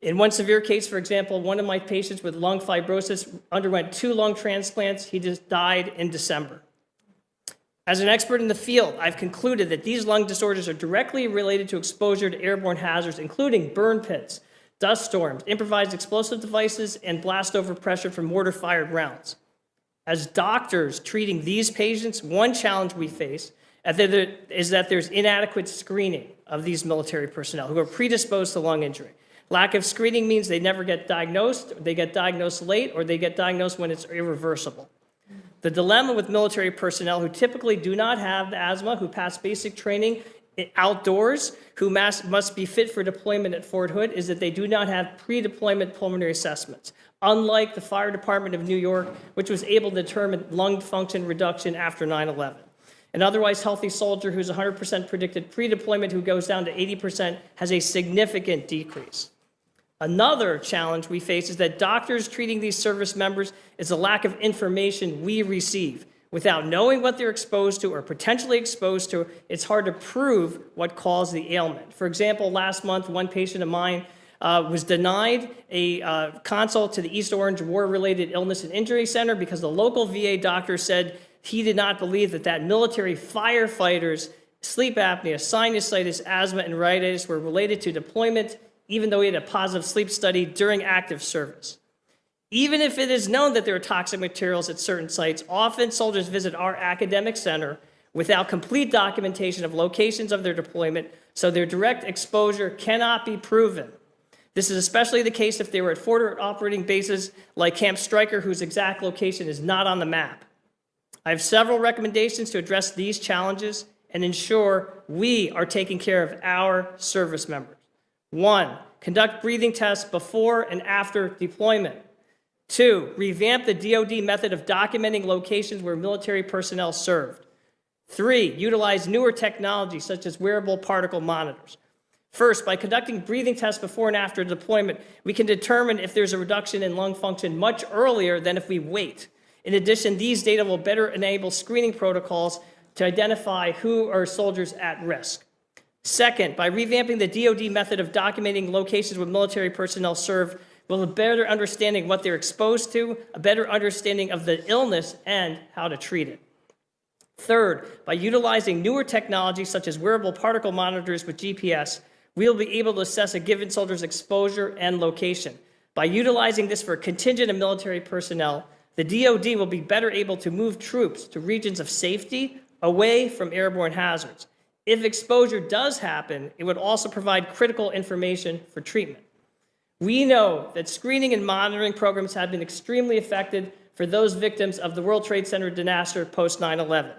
In one severe case, for example, one of my patients with lung fibrosis underwent 2 lung transplants. He just died in December. As an expert in the field, I've concluded that these lung disorders are directly related to exposure to airborne hazards, including burn pits, dust storms, improvised explosive devices, and blast over pressure from mortar-fired rounds. As doctors treating these patients, one challenge we face is that there's inadequate screening of these military personnel who are predisposed to lung injury. Lack of screening means they never get diagnosed, they get diagnosed late, or they get diagnosed when it's irreversible. The dilemma with military personnel who typically do not have asthma, who pass basic training outdoors, who must be fit for deployment at Fort Hood, is that they do not have pre-deployment pulmonary assessments, unlike the Fire Department of New York, which was able to determine lung function reduction after 9/11. An otherwise healthy soldier who's 100% predicted pre-deployment who goes down to 80% has a significant decrease. Another challenge we face is that doctors treating these service members is a lack of information we receive. Without knowing what they're exposed to or potentially exposed to, it's hard to prove what caused the ailment. For example, last month, one patient of mine was denied a consult to the East Orange War-Related Illness and Injury Center because the local VA doctor said he did not believe that military firefighters' sleep apnea, sinusitis, asthma, and rhinitis were related to deployment, even though he had a positive sleep study during active service. Even if it is known that there are toxic materials at certain sites, often soldiers visit our academic center without complete documentation of locations of their deployment, so their direct exposure cannot be proven. This is especially the case if they were at forward operating bases like Camp Stryker, whose exact location is not on the map. I have several recommendations to address these challenges and ensure we are taking care of our service members. 1, conduct breathing tests before and after deployment. 2, revamp the DoD method of documenting locations where military personnel served. 3, utilize newer technology such as wearable particle monitors. First, by conducting breathing tests before and after deployment, we can determine if there's a reduction in lung function much earlier than if we wait. In addition, these data will better enable screening protocols to identify who are soldiers at risk. Second, by revamping the DoD method of documenting locations where military personnel served, we'll have a better understanding of what they're exposed to, a better understanding of the illness, and how to treat it. Third, by utilizing newer technology such as wearable particle monitors with GPS, we'll be able to assess a given soldier's exposure and location. By utilizing this for a contingent of military personnel, the DoD will be better able to move troops to regions of safety away from airborne hazards. If exposure does happen, it would also provide critical information for treatment. We know that screening and monitoring programs have been extremely effective for those victims of the World Trade Center disaster post 9/11.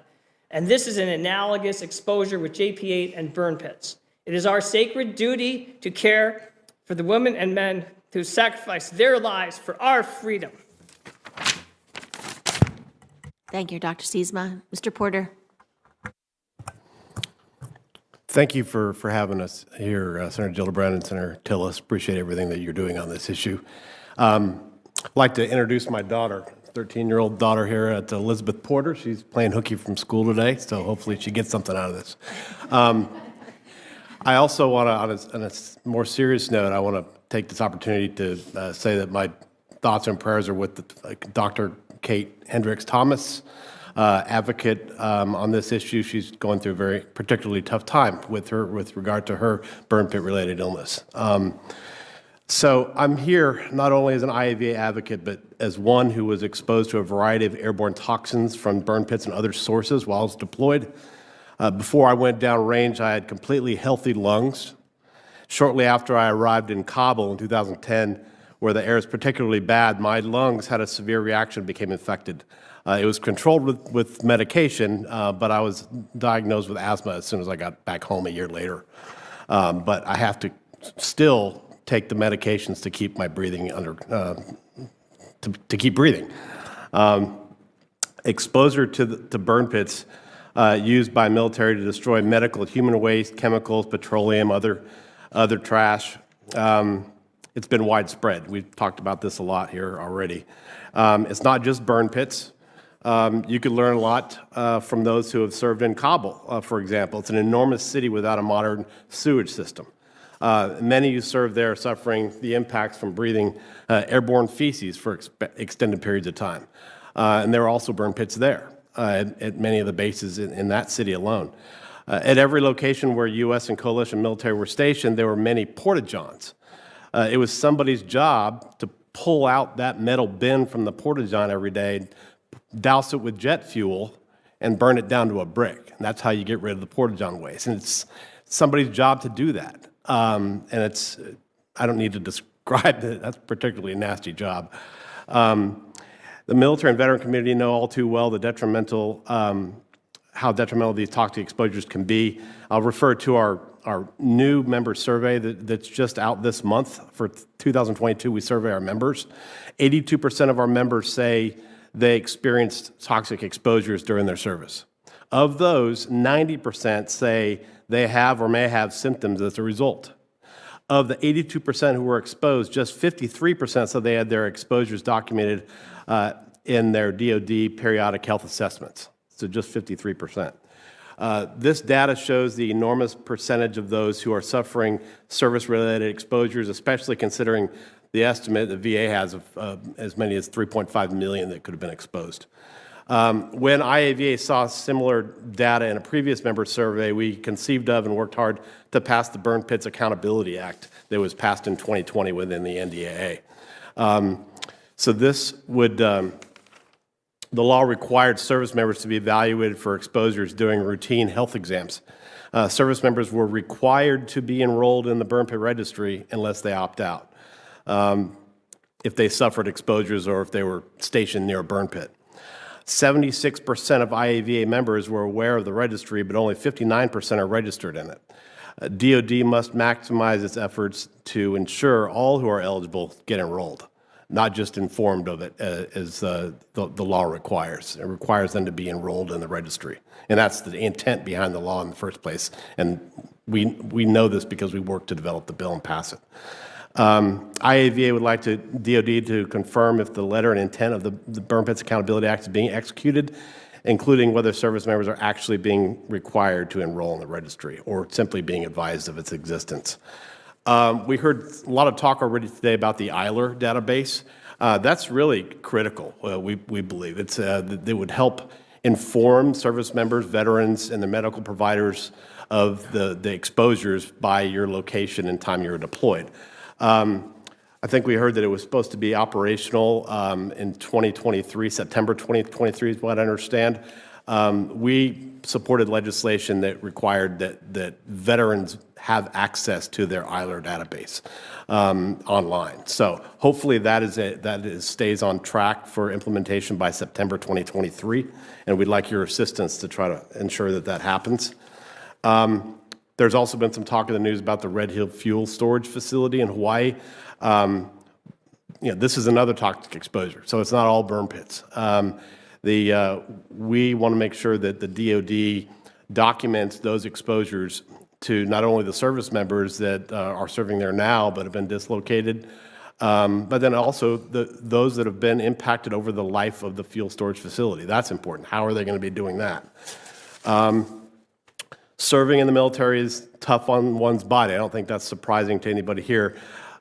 And this is an analogous exposure with JP8 and burn pits. It is our sacred duty to care for the women and men who sacrifice their lives for our freedom. Thank you, Dr. Siesma. Mr. Porter. Thank you for having us here, Senator Gillibrand and Senator Tillis. Appreciate everything that you're doing on this issue. I'd like to introduce my daughter, 13-year-old daughter here at Elizabeth Porter. She's playing hooky from school today, so hopefully she gets something out of this. I also want to, on a more serious note, I want to take this opportunity to say that my thoughts and prayers are with Dr. Kate Hendricks-Thomas, advocate on this issue. She's going through a very particularly tough time with regard to her burn pit-related illness. So I'm here not only as an IAVA advocate, but as one who was exposed to a variety of airborne toxins from burn pits and other sources while I was deployed. Before I went downrange, I had completely healthy lungs. Shortly after I arrived in Kabul in 2010, where the air is particularly bad, my lungs had a severe reaction and became infected. It was controlled with medication, but I was diagnosed with asthma as soon as I got back home a year later. But I have to still take the medications to keep my breathing under, to keep breathing. Exposure to burn pits used by military to destroy medical, human waste, chemicals, petroleum, other trash. It's been widespread. We've talked about this a lot here already. It's not just burn pits. You could learn a lot from those who have served in Kabul, for example. It's an enormous city without a modern sewage system. Many who served there are suffering the impacts from breathing airborne feces for extended periods of time. And there are also burn pits there at many of the bases in that city alone. At every location where U.S. and coalition military were stationed, there were many porta-johns. It was somebody's job to pull out that metal bin from the porta-john every day, douse it with jet fuel, and burn it down to a brick. And that's how you get rid of the porta-john waste. And it's somebody's job to do that. And I don't need to describe it. That's particularly a nasty job. The military and veteran community know all too well the detrimental, how detrimental these toxic exposures can be. I'll refer to our new member survey that's just out this month. For 2022, we survey our members. 82% of our members say they experienced toxic exposures during their service. Of those, 90% say they have or may have symptoms as a result. Of the 82% who were exposed, just 53% said they had their exposures documented in their DoD periodic health assessments. So just 53%. This data shows the enormous percentage of those who are suffering service-related exposures, especially considering the estimate the VA has of as many as 3.5 million that could have been exposed. When IAVA saw similar data in a previous member survey, we conceived of and worked hard to pass the Burn Pits Accountability Act that was passed in 2020 within the NDAA. So this would, the law required service members to be evaluated for exposures during routine health exams. Service members were required to be enrolled in the burn pit registry unless they opt out, if they suffered exposures or if they were stationed near a burn pit. 76% of IAVA members were aware of the registry, but only 59% are registered in it. DoD must maximize its efforts to ensure all who are eligible get enrolled, not just informed of it as the law requires. It requires them to be enrolled in the registry. And that's the intent behind the law in the first place. And we know this because we worked to develop the bill and pass it. IAVA would like DoD to confirm if the letter and intent of the Burn Pits Accountability Act is being executed, including whether service members are actually being required to enroll in the registry or simply being advised of its existence. We heard a lot of talk already today about the EILER database. That's really critical, we believe. It would help inform service members, veterans, and the medical providers of the exposures by your location and time you were deployed. I think we heard that it was supposed to be operational in 2023, September 2023 is what I understand. We supported legislation that required that veterans have access to their EILER database online. So hopefully that stays on track for implementation by September 2023, and we'd like your assistance to try to ensure that that happens. There's also been some talk in the news about the Red Hill fuel storage facility in Hawaii. This is another toxic exposure, so it's not all burn pits. We want to make sure that the DoD documents those exposures to not only the service members that are serving there now but have been dislocated, but then also those that have been impacted over the life of the fuel storage facility. That's important. How are they going to be doing that? Serving in the military is tough on one's body. I don't think that's surprising to anybody here.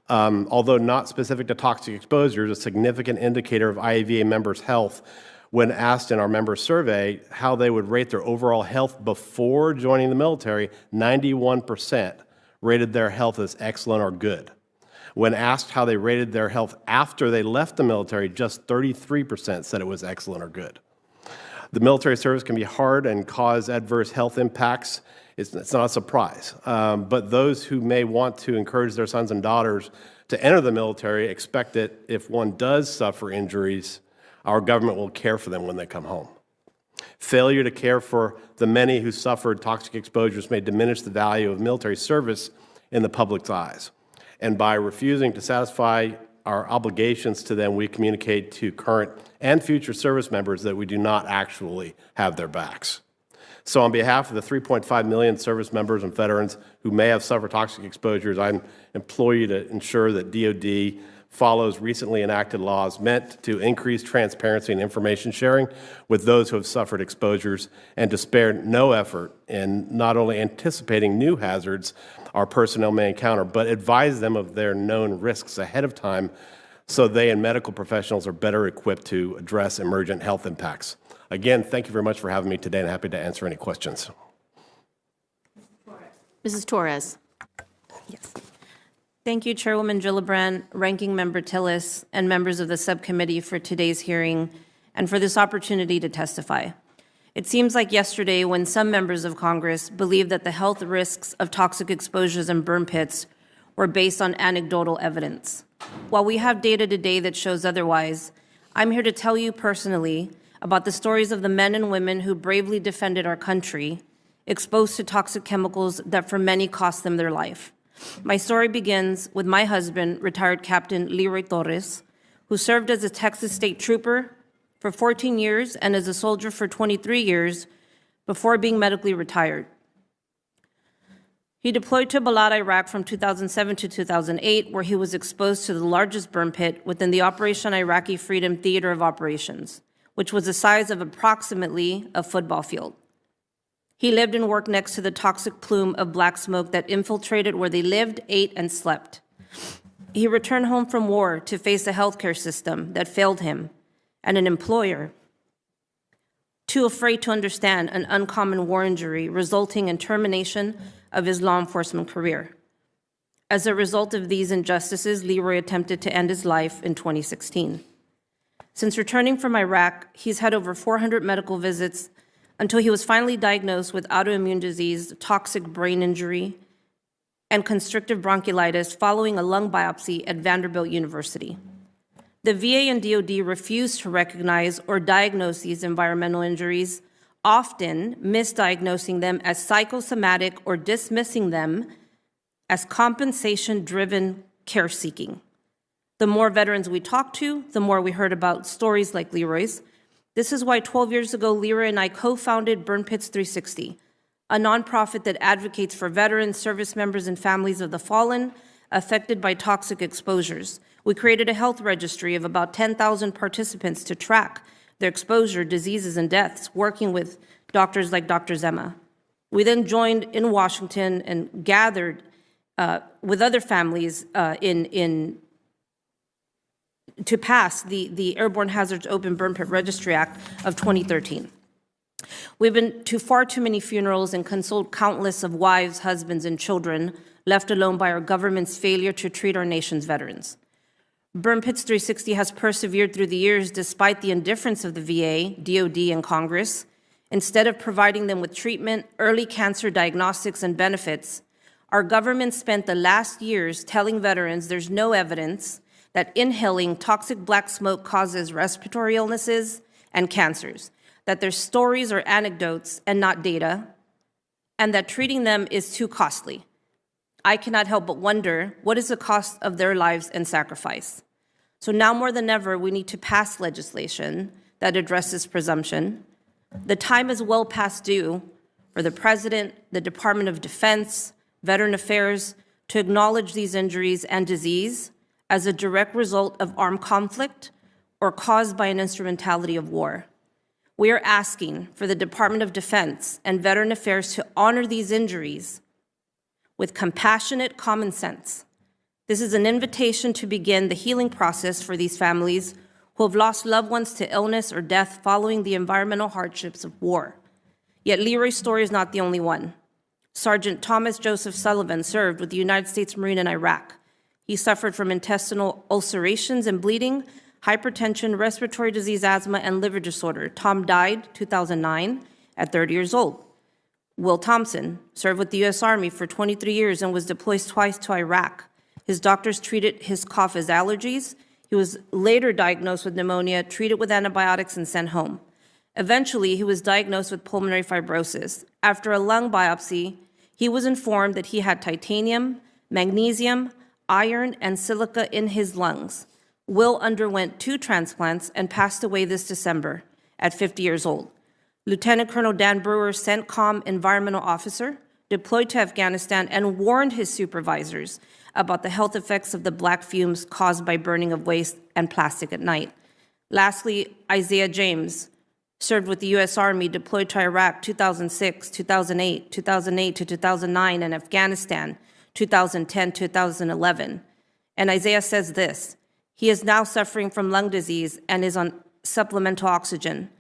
Although not specific to toxic exposures, a significant indicator of IAVA members' health when asked in our member survey how they would rate their overall health before joining the military, 91% rated their health as excellent or good. When asked how they rated their health after they left the military, just 33% said it was excellent or good. The military service can be hard and cause adverse health impacts. It's not a surprise. But those who may want to encourage their sons and daughters to enter the military expect that if one does suffer injuries, our government will care for them when they come home. Failure to care for the many who suffered toxic exposures may diminish the value of military service in the public's eyes. And by refusing to satisfy our obligations to them, we communicate to current and future service members that we do not actually have their backs. So on behalf of the 3.5 million service members and veterans who may have suffered toxic exposures, I implore you to ensure that DoD follows recently enacted laws meant to increase transparency and information sharing with those who have suffered exposures and to spare no effort in not only anticipating new hazards our personnel may encounter, but advise them of their known risks ahead of time so they and medical professionals are better equipped to address emergent health impacts. Again, thank you very much for having me today, and happy to answer any questions. Mrs. Torres. Yes. Thank you, Chairwoman Gillibrand, Ranking Member Tillis, and members of the subcommittee for today's hearing and for this opportunity to testify. It seems like yesterday when some members of Congress believed that the health risks of toxic exposures in burn pits were based on anecdotal evidence. While we have data today that shows otherwise, I'm here to tell you personally about the stories of the men and women who bravely defended our country, exposed to toxic chemicals that for many cost them their life. My story begins with my husband, retired Captain Leroy Torres, who served as a Texas State Trooper for 14 years and as a soldier for 23 years before being medically retired. He deployed to Balad, Iraq from 2007 to 2008, where he was exposed to the largest burn pit within the Operation Iraqi Freedom Theater of Operations, which was the size of approximately a football field. He lived and worked next to the toxic plume of black smoke that infiltrated where they lived, ate, and slept. He returned home from war to face a healthcare system that failed him and an employer too afraid to understand an uncommon war injury resulting in termination of his law enforcement career. As a result of these injustices, Leroy attempted to end his life in 2016. Since returning from Iraq, he's had over 400 medical visits until he was finally diagnosed with autoimmune disease, toxic brain injury, and constrictive bronchiolitis following a lung biopsy at Vanderbilt University. The VA and DoD refuse to recognize or diagnose these environmental injuries, often misdiagnosing them as psychosomatic or dismissing them as compensation-driven care seeking. The more veterans we talked to, the more we heard about stories like Leroy's. This is why 12 years ago, Leroy and I co-founded Burn Pits 360, a nonprofit that advocates for veterans, service members, and families of the fallen affected by toxic exposures. We created a health registry of about 10,000 participants to track their exposure, diseases, and deaths, working with doctors like Dr. Zema. We then joined in Washington and gathered with other families to pass the Airborne Hazards Open Burn Pit Registry Act of 2013. We've been to far too many funerals and consoled countless of wives, husbands, and children left alone by our government's failure to treat our nation's veterans. Burn Pits 360 has persevered through the years despite the indifference of the VA, DoD, and Congress. Instead of providing them with treatment, early cancer diagnostics, and benefits, our government spent the last years telling veterans there's no evidence that inhaling toxic black smoke causes respiratory illnesses and cancers, that their stories are anecdotes and not data, and that treating them is too costly. I cannot help but wonder, what is the cost of their lives and sacrifice? So now more than ever, we need to pass legislation that addresses presumption. The time is well past due for the President, the Department of Defense, Veteran Affairs to acknowledge these injuries and disease as a direct result of armed conflict or caused by an instrumentality of war. We are asking for the Department of Defense and Veteran Affairs to honor these injuries with compassionate common sense. This is an invitation to begin the healing process for these families who have lost loved ones to illness or death following the environmental hardships of war. Yet Leroy's story is not the only one. Sergeant Thomas Joseph Sullivan served with the United States Marine in Iraq. He suffered from intestinal ulcerations and bleeding, hypertension, respiratory disease, asthma, and liver disorder. Tom died 2009 at 30 years old. Will Thompson served with the U.S. Army for 23 years and was deployed twice to Iraq. His doctors treated his cough as allergies. He was later diagnosed with pneumonia, treated with antibiotics, and sent home. Eventually, he was diagnosed with pulmonary fibrosis. After a lung biopsy, he was informed that he had titanium, magnesium, iron, and silica in his lungs. Will underwent 2 transplants and passed away this December at 50 years old. Lieutenant Colonel Dan Brewer, CENTCOM environmental officer, deployed to Afghanistan and warned his supervisors about the health effects of the black fumes caused by burning of waste and plastic at night. Lastly, Isaiah James served with the U.S. Army, deployed to Iraq 2006, 2008, 2008 to 2009, and Afghanistan 2010, 2011. And Isaiah says this: he is now suffering from lung disease and is on supplemental oxygen.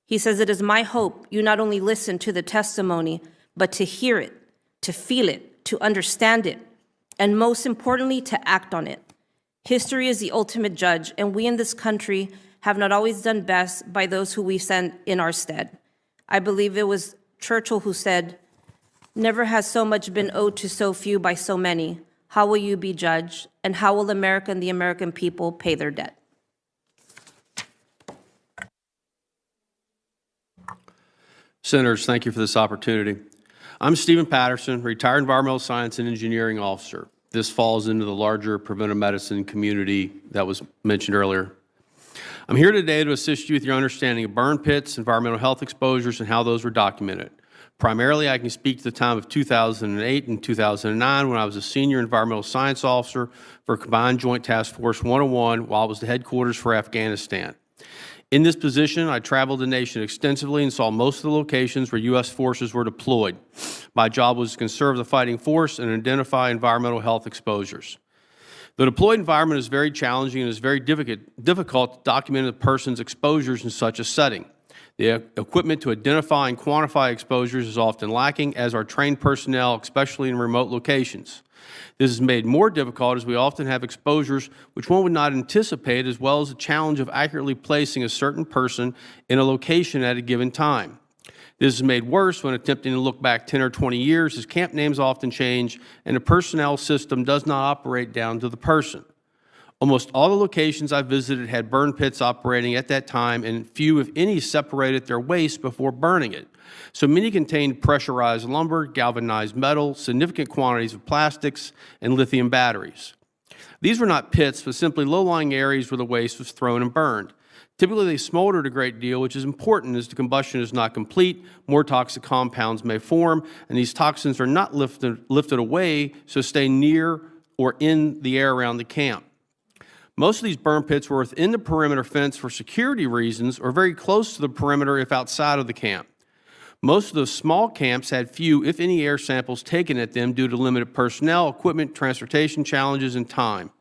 He says, "It is my hope you not only listen to the testimony, but to hear it, to feel it, to understand it, and most importantly, to act on it. History is the ultimate judge, and we in this country have not always done best by those who we sent in our stead. I believe it was Churchill who said, "Never has so much been owed to so few by so many. How will you be judged? And how will America and the American people pay their debt?" Senators, thank you for this opportunity. I'm Stephen Patterson, retired environmental science and engineering officer. This falls into the larger preventive medicine community that was mentioned earlier. I'm here today to assist you with your understanding of burn pits, environmental health exposures, and how those were documented. Primarily, I can speak to the time of 2008 and 2009 when I was a senior environmental science officer for Combined Joint Task Force 101 while I was the headquarters for Afghanistan. In this position, I traveled the nation extensively and saw most of the locations where U.S. forces were deployed. My job was to conserve the fighting force and identify environmental health exposures. The deployed environment is very challenging and is very difficult to document a person's exposures in such a setting. The equipment to identify and quantify exposures is often lacking, as are trained personnel, especially in remote locations. This is made more difficult as we often have exposures which one would not anticipate, as well as the challenge of accurately placing a certain person in a location at a given time. This is made worse when attempting to look back 10 or 20 years, as camp names often change and the personnel system does not operate down to the person. Almost all the locations I visited had burn pits operating at that time, and few, if any, separated their waste before burning it. So many contained pressurized lumber, galvanized metal, significant quantities of plastics, and lithium batteries. These were not pits, but simply low-lying areas where the waste was thrown and burned. Typically, they smoldered a great deal, which is important as the combustion is not complete. More toxic compounds may form, and these toxins are not lifted away, so stay near or in the air around the camp. Most of these burn pits were within the perimeter fence for security reasons or very close to the perimeter if outside of the camp. Most of the small camps had few, if any, air samples taken at them due to limited personnel, equipment, transportation challenges, and time.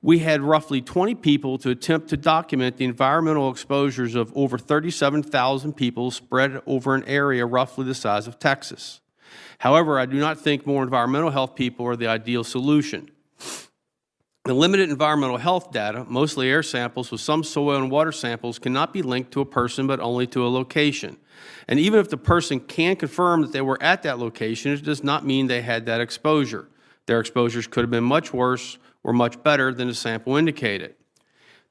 We had roughly 20 people to attempt to document the environmental exposures of over 37,000 people spread over an area roughly the size of Texas. However, I do not think more environmental health people are the ideal solution. The limited environmental health data, mostly air samples with some soil and water samples, cannot be linked to a person but only to a location. And even if the person can confirm that they were at that location, it does not mean they had that exposure. Their exposures could have been much worse or much better than the sample indicated.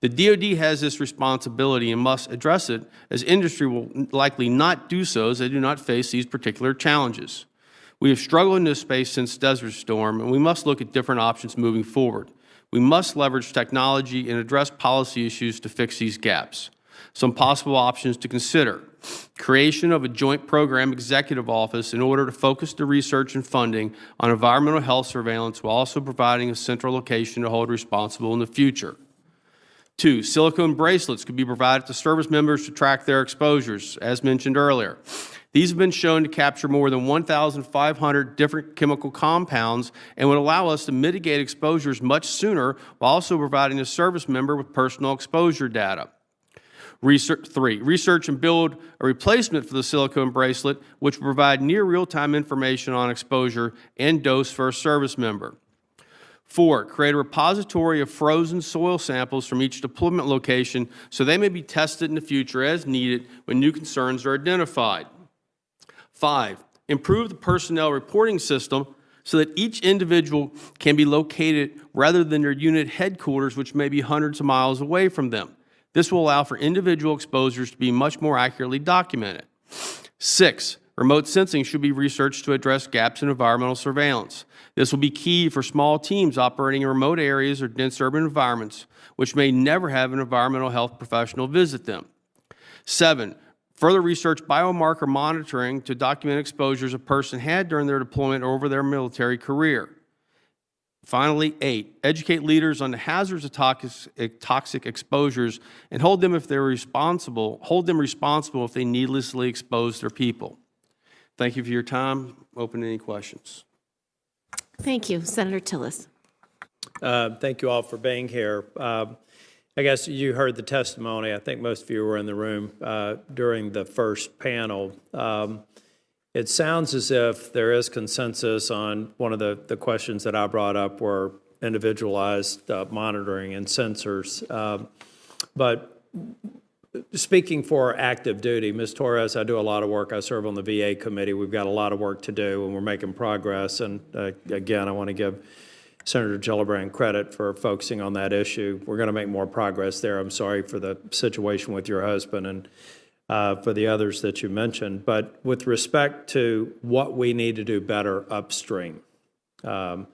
The DoD has this responsibility and must address it, as industry will likely not do so as they do not face these particular challenges. We have struggled in this space since Desert Storm, and we must look at different options moving forward. We must leverage technology and address policy issues to fix these gaps. Some possible options to consider: creation of a joint program executive office in order to focus the research and funding on environmental health surveillance while also providing a central location to hold responsible in the future. 2, silicone bracelets could be provided to service members to track their exposures, as mentioned earlier. These have been shown to capture more than 1,500 different chemical compounds and would allow us to mitigate exposures much sooner while also providing the service member with personal exposure data. 3, research and build a replacement for the silicone bracelet, which will provide near real-time information on exposure and dose for a service member. 4, create a repository of frozen soil samples from each deployment location so they may be tested in the future as needed when new concerns are identified. 5, improve the personnel reporting system so that each individual can be located rather than their unit headquarters, which may be hundreds of miles away from them. This will allow for individual exposures to be much more accurately documented. 6, remote sensing should be researched to address gaps in environmental surveillance. This will be key for small teams operating in remote areas or dense urban environments, which may never have an environmental health professional visit them. 7, further research biomarker monitoring to document exposures a person had during their deployment or over their military career. Finally, 8, educate leaders on the hazards of toxic exposures and hold them responsible if they needlessly expose their people. Thank you for your time. Open to any questions. Thank you. Senator Tillis. Thank you all for being here. I guess you heard the testimony. I think most of you were in the room during the first panel. It sounds as if there is consensus on one of the questions that I brought up were individualized monitoring and sensors. But speaking for active duty, Ms. Torres, I do a lot of work. I serve on the VA committee. We've got a lot of work to do, and we're making progress. And again, I want to give Senator Gillibrand credit for focusing on that issue. We're going to make more progress there. I'm sorry for the situation with your husband and for the others that you mentioned. But with respect to what we need to do better upstream, how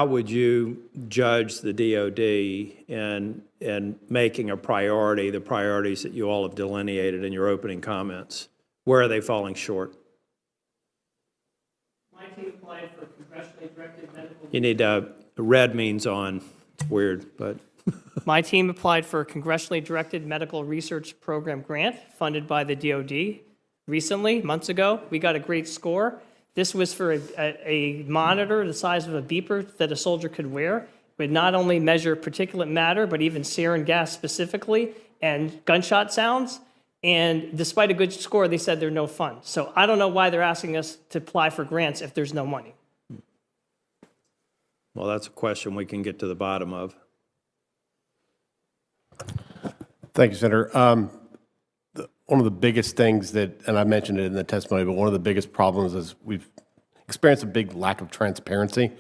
would you judge the DOD in making a priority, the priorities that you all have delineated in your opening comments? Where are they falling short? My team applied for congressionally directed medical... You need red means on. It's weird, but... My team applied for a congressionally directed medical research program grant funded by the DOD recently, months ago. We got a great score. This was for a monitor the size of a beeper that a soldier could wear. It would not only measure particulate matter, but even sarin gas specifically and gunshot sounds. And despite a good score, they said there are no funds. So I don't know why they're asking us to apply for grants if there's no money. Well, that's a question we can get to the bottom of. Thank you, Senator. One of the biggest things that, and I mentioned it in the testimony, but one of the biggest problems is we've experienced a big lack of transparency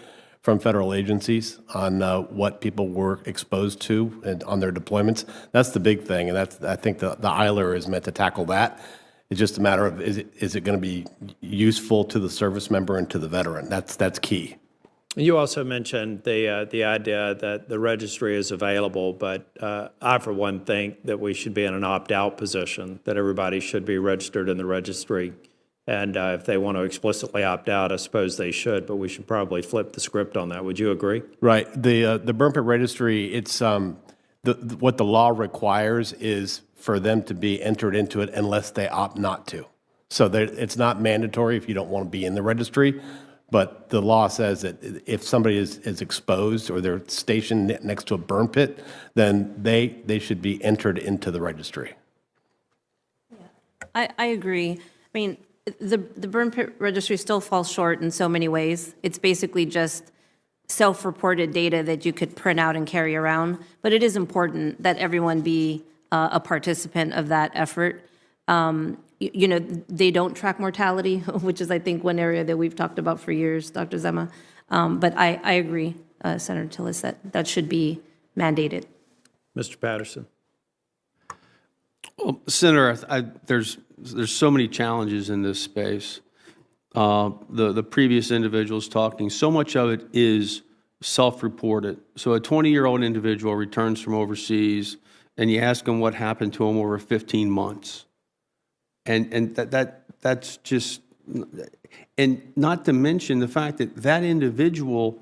from federal agencies on what people were exposed to and on their deployments. That's the big thing, and I think the ILR is meant to tackle that. It's just a matter of is it going to be useful to the service member and to the veteran? That's key. You also mentioned the idea that the registry is available, but I, for one, think that we should be in an opt-out position, that everybody should be registered in the registry. And if they want to explicitly opt out, I suppose they should, but we should probably flip the script on that. Would you agree? Right. The burn pit registry, it's what the law requires is for them to be entered into it unless they opt not to. So it's not mandatory if you don't want to be in the registry. But the law says that if somebody is exposed or they're stationed next to a burn pit, then they should be entered into the registry. I agree. I mean, the burn pit registry still falls short in so many ways. It's basically just self-reported data that you could print out and carry around. But it is important that everyone be a participant of that effort. You know, they don't track mortality, which is, I think, one area that we've talked about for years, Dr. Zema. But I agree, Senator Tillis, that should be mandated. Mr. Patterson. Well, Senator, there's so many challenges in this space. The previous individuals talking, so much of it is self-reported. So a 20-year-old individual returns from overseas, and you ask them what happened to him over 15 months. And that's just, and not to mention the fact that that individual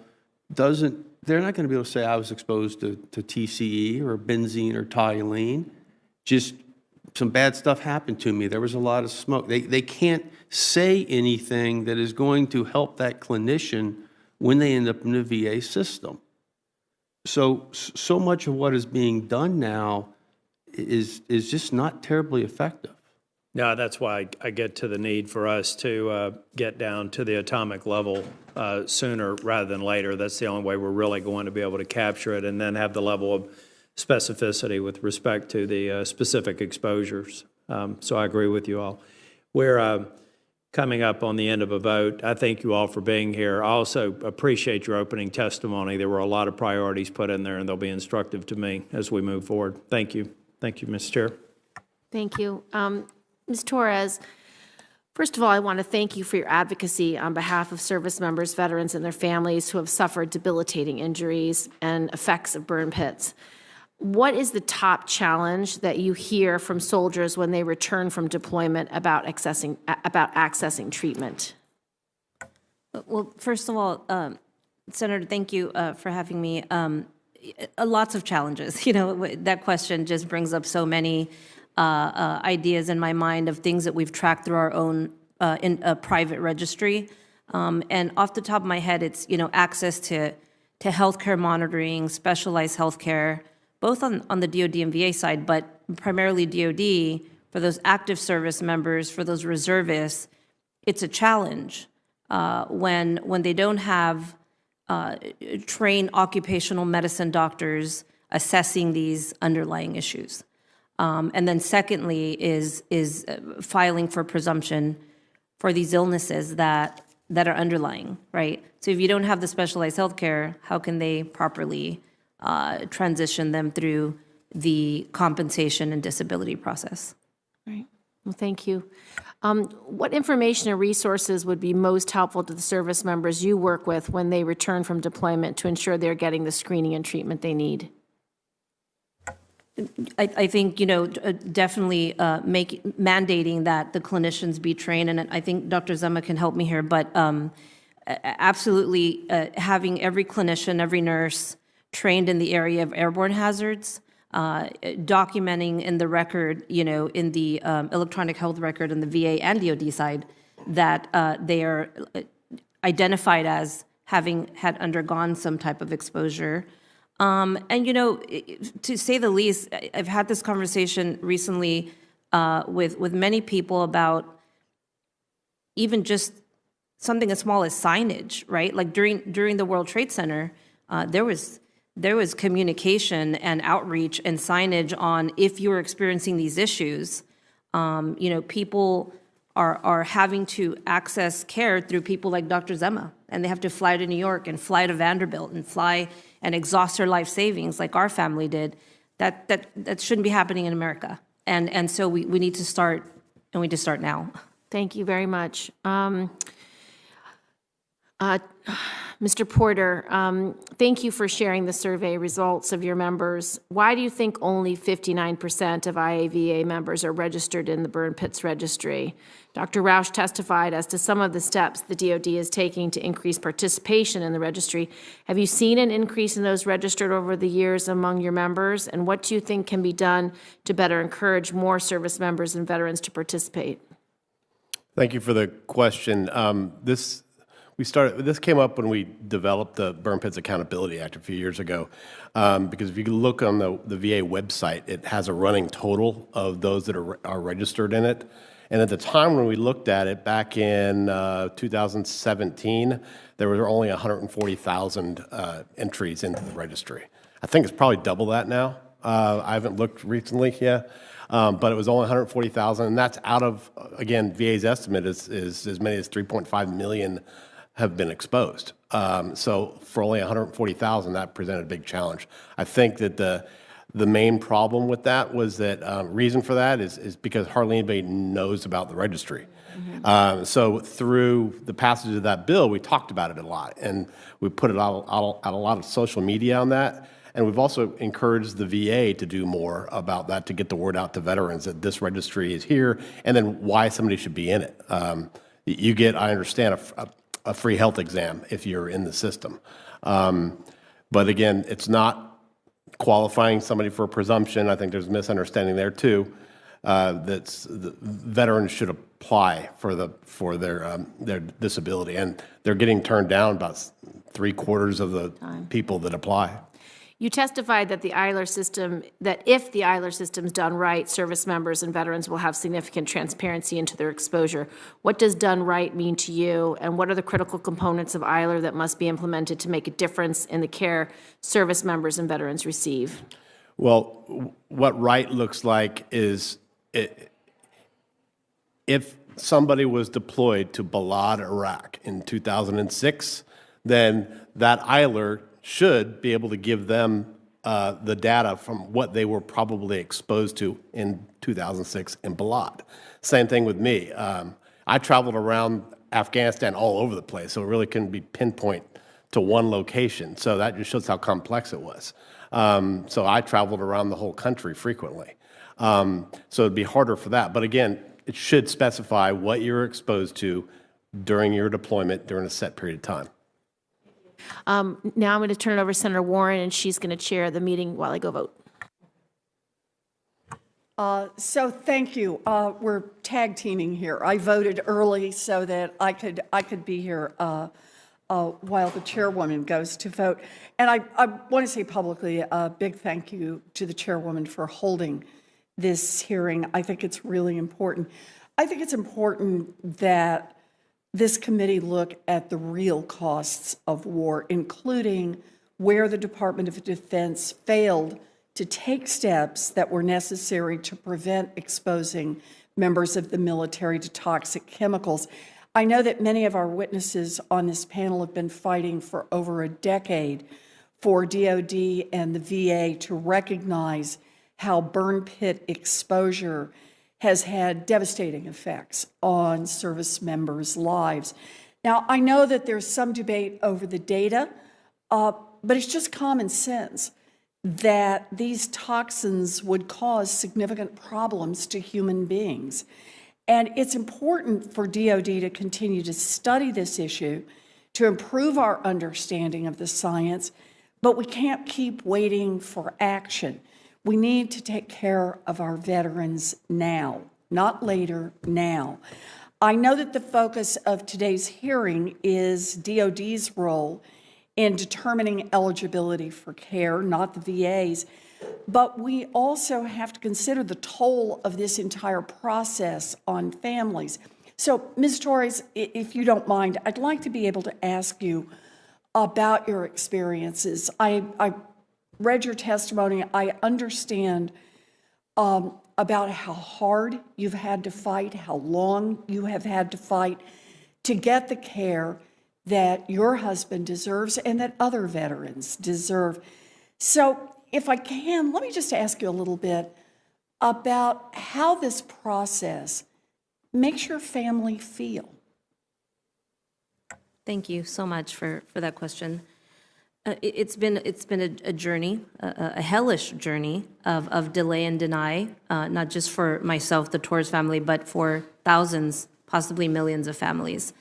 they're not going to be able to say I was exposed to TCE or benzene or toluene. Just some bad stuff happened to me. There was a lot of smoke. They can't say anything that is going to help that clinician when they end up in the VA system. So much of what is being done now is just not terribly effective. No, that's why I get to the need for us to get down to the atomic level sooner rather than later. That's the only way we're really going to be able to capture it and then have the level of specificity with respect to the specific exposures. So I agree with you all. We're coming up on the end of a vote. I thank you all for being here. I also appreciate your opening testimony. There were a lot of priorities put in there, and they'll be instructive to me as we move forward. Thank you. Thank you, Ms. Chair. Thank you. Ms. Torres, first of all, I want to thank you for your advocacy on behalf of service members, veterans, and their families who have suffered debilitating injuries and effects of burn pits. What is the top challenge that you hear from soldiers when they return from deployment about accessing treatment? Well, first of all, Senator, thank you for having me. Lots of challenges. You know, that question just brings up so many ideas in my mind of things that we've tracked through our own in a private registry. And off the top of my head, it's, you know, access to healthcare monitoring, specialized healthcare, both on the DoD and VA side, but primarily DoD for those active service members, for those reservists, it's a challenge when they don't have trained occupational medicine doctors assessing these underlying issues. And then secondly is filing for presumption for these illnesses that are underlying, right? So if you don't have the specialized healthcare, how can they properly transition them through the compensation and disability process? Right. Well, thank you. What information and resources would be most helpful to the service members you work with when they return from deployment to ensure they're getting the screening and treatment they need? I think, definitely mandating that the clinicians be trained, and I think Dr. Zema can help me here, but absolutely having every clinician, every nurse trained in the area of airborne hazards, documenting in the record, in the electronic health record in the VA and DoD side, that they are identified as having had undergone some type of exposure. And, to say the least, I've had this conversation recently with many people about even just something as small as signage, right? Like during the World Trade Center, there was communication and outreach and signage on if you were experiencing these issues. People are having to access care through people like Dr. Zema, and they have to fly to New York and fly to Vanderbilt and fly and exhaust their life savings like our family did. That shouldn't be happening in America. And so we need to start, and we need to start now. Thank you very much. Mr. Porter, thank you for sharing the survey results of your members. Why do you think only 59% of IAVA members are registered in the burn pits registry? Dr. Rausch testified as to some of the steps the DoD is taking to increase participation in the registry. Have you seen an increase in those registered over the years among your members? And what do you think can be done to better encourage more service members and veterans to participate? Thank you for the question. This came up when we developed the Burn Pits Accountability Act a few years ago, because if you look on the VA website, it has a running total of those that are registered in it. And at the time when we looked at it back in 2017, there were only 140,000 entries into the registry. I think it's probably double that now. I haven't looked recently yet, but it was only 140,000, and that's out of, again, VA's estimate is as many as 3.5 million have been exposed. So for only 140,000, that presented a big challenge. I think that the main problem with that was that reason for that is because hardly anybody knows about the registry. Mm-hmm. So through the passage of that bill, we talked about it a lot, and we put it out a lot of social media on that. And we've also encouraged the VA to do more about that, to get the word out to veterans that this registry is here, and then why somebody should be in it. You get, I understand, a free health exam if you're in the system. But again, it's not qualifying somebody for a presumption. I think there's a misunderstanding there too. The veterans should apply for their disability, and they're getting turned down about 3/4 of the people that apply. You testified that if the EILER system's done right, service members and veterans will have significant transparency into their exposure. What does done right mean to you, and what are the critical components of EILER that must be implemented to make a difference in the care service members and veterans receive? Well, what right looks like is if somebody was deployed to Balad, Iraq in 2006, then that EILER should be able to give them the data from what they were probably exposed to in 2006 in Balad. Same thing with me. I traveled around Afghanistan all over the place, so it really couldn't be pinpoint to one location. So that just shows how complex it was. So I traveled around the whole country frequently. So it'd be harder for that. But again, it should specify what you're exposed to during your deployment during a set period of time. Now I'm going to turn it over to Senator Warren, and she's going to chair the meeting while I go vote. So thank you. We're tag teaming here. I voted early so that I could be here while the chairwoman goes to vote. And I want to say publicly a big thank you to the chairwoman for holding this hearing. I think it's really important. I think it's important that this committee look at the real costs of war, including where the Department of Defense failed to take steps that were necessary to prevent exposing members of the military to toxic chemicals. I know that many of our witnesses on this panel have been fighting for over a decade for DOD and the VA to recognize how burn pit exposure has had devastating effects on service members' lives. Now, I know that there's some debate over the data, but it's just common sense that these toxins would cause significant problems to human beings. And it's important for DOD to continue to study this issue, to improve our understanding of the science, but we can't keep waiting for action. We need to take care of our veterans now, not later, now. I know that the focus of today's hearing is DOD's role in determining eligibility for care, not the VA's, but we also have to consider the toll of this entire process on families. So, Ms. Torres, if you don't mind, I'd like to be able to ask you about your experiences. I read your testimony. I understand about how hard you've had to fight, how long you have had to fight to get the care that your husband deserves and that other veterans deserve. So if I can, let me just ask you a little bit about how this process makes your family feel. Thank you so much for that question. It's been a journey, a hellish journey of delay and deny, not just for myself, the Torres family, but for thousands, possibly millions of families.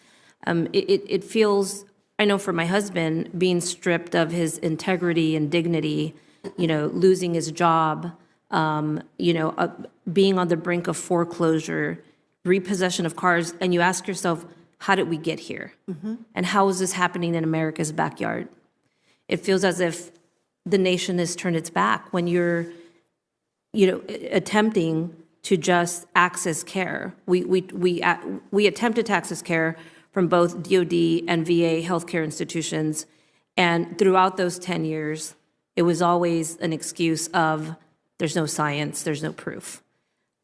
It feels, I know for my husband, being stripped of his integrity and dignity, losing his job, being on the brink of foreclosure, repossession of cars, and you ask yourself, how did we get here? Mm-hmm. And how is this happening in America's backyard? It feels as if the nation has turned its back when you're, attempting to just access care. We attempted to access care from both DOD and VA healthcare institutions, and throughout those 10 years, it was always an excuse of there's no science, there's no proof.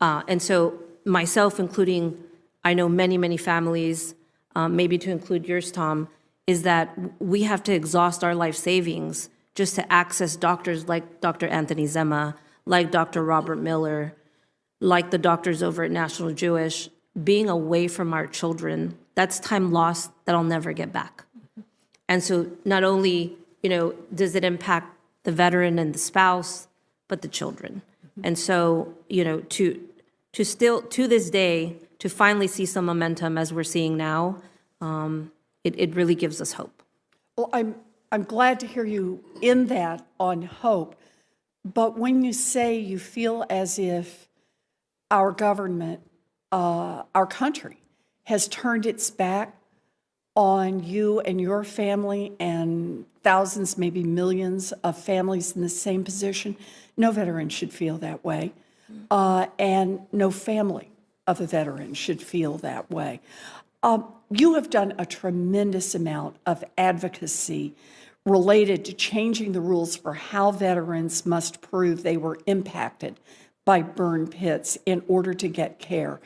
And so myself, including, I know many families, maybe to include yours, Tom, is that we have to exhaust our life savings just to access doctors like Dr. Anthony Zema, like Dr. Robert Miller, like the doctors over at National Jewish. Being away from our children, that's time lost that I'll never get back. And so not only, does it impact the veteran and the spouse, but the children. And so, to still, to this day, to finally see some momentum as we're seeing now, it really gives us hope. Well, I'm glad to hear you in that on hope. But when you say you feel as if our government, our country, has turned its back on you and your family and thousands, maybe millions of families in the same position, no veteran should feel that way. And no family of a veteran should feel that way. You have done a tremendous amount of advocacy related to changing the rules for how veterans must prove they were impacted by burn pits in order to get care.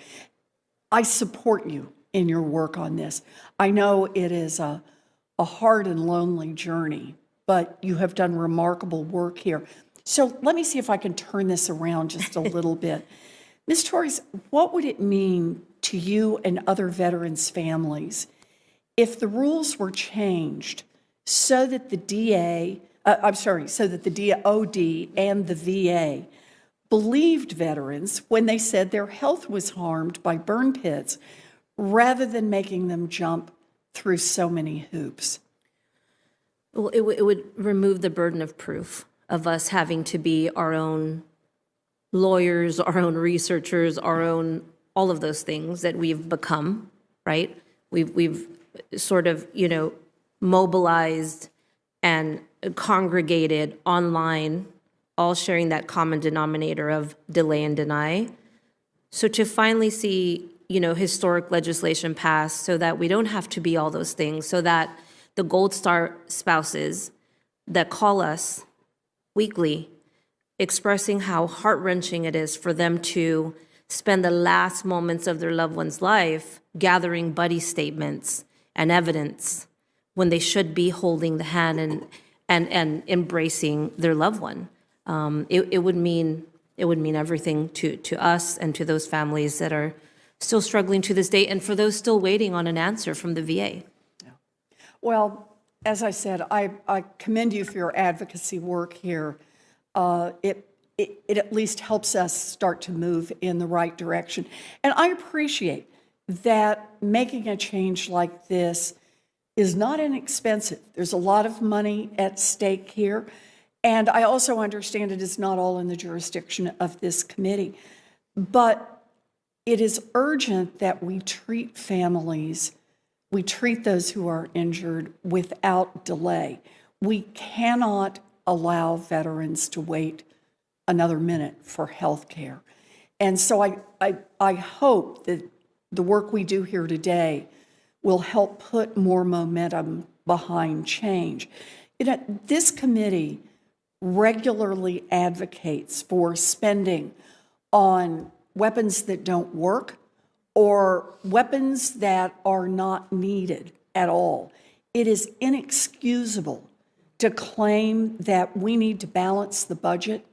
I support you in your work on this. I know it is a hard and lonely journey, but you have done remarkable work here. So let me see if I can turn this around just a little bit. Ms. Torres, what would it mean to you and other veterans' families if the rules were changed so that the so that the DOD and the VA believed veterans when they said their health was harmed by burn pits, rather than making them jump through so many hoops? Well, it would remove the burden of proof of us having to be our own lawyers, our own researchers, our own, all of those things that we've become, right? We've sort of, mobilized and congregated online all sharing that common denominator of delay and deny. So to finally see, historic legislation passed so that we don't have to be all those things, so that the Gold Star spouses that call us weekly expressing how heart-wrenching it is for them to spend the last moments of their loved one's life gathering buddy statements and evidence when they should be holding the hand and embracing their loved one. It would mean everything to us and to those families that are still struggling to this day, and for those still waiting on an answer from the VA. Well, as I said, I commend you for your advocacy work here. It at least helps us start to move in the right direction. And I appreciate that making a change like this is not inexpensive. There's a lot of money at stake here. And I also understand it is not all in the jurisdiction of this committee. But it is urgent that we treat families, we treat those who are injured without delay. We cannot allow veterans to wait another minute for health care. And so I hope that the work we do here today will help put more momentum behind change. This committee regularly advocates for spending on weapons that don't work or weapons that are not needed at all. It is inexcusable to claim that we need to balance the budget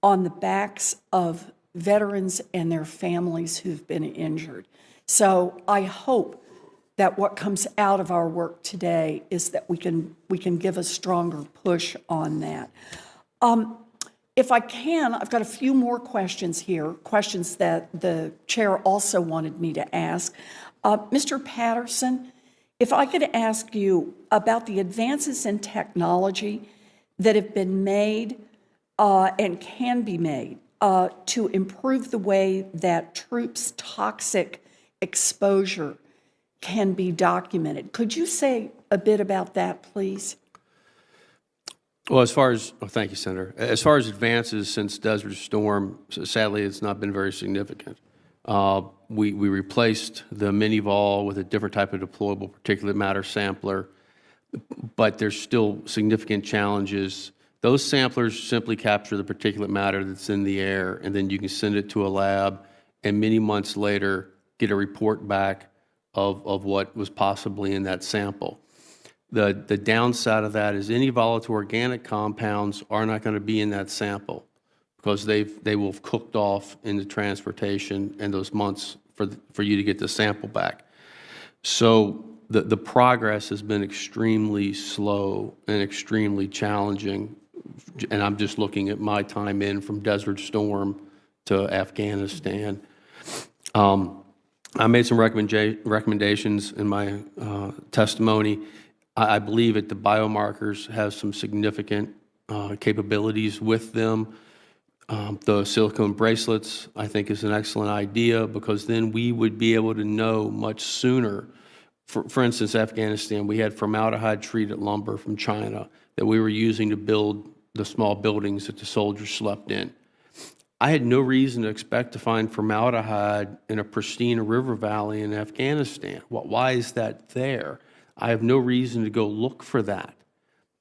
on the backs of veterans and their families who've been injured. So I hope that what comes out of our work today is that we can give a stronger push on that. If I can, I've got a few more questions here, questions that the chair also wanted me to ask. Mr. Patterson, if I could ask you about the advances in technology that have been made and can be made to improve the way that troops' toxic exposure can be documented. Could you say a bit about that, please? Well, thank you, Senator. As far as advances since Desert Storm, sadly, it's not been very significant. We replaced the mini vol with a different type of deployable particulate matter sampler, but there's still significant challenges. Those samplers simply capture the particulate matter that's in the air, and then you can send it to a lab, and many months later, get a report back of what was possibly in that sample. The downside of that is any volatile organic compounds are not going to be in that sample because they will have cooked off in the transportation and those months for you to get the sample back. So the progress has been extremely slow and extremely challenging. And I'm just looking at my time in from Desert Storm to Afghanistan. I made some recommendations in my testimony. I believe that the biomarkers have some significant capabilities with them. The silicone bracelets, I think, is an excellent idea because then we would be able to know much sooner. For instance, Afghanistan, we had formaldehyde-treated lumber from China that we were using to build the small buildings that the soldiers slept in. I had no reason to expect to find formaldehyde in a pristine river valley in Afghanistan. Why is that there? I have no reason to go look for that.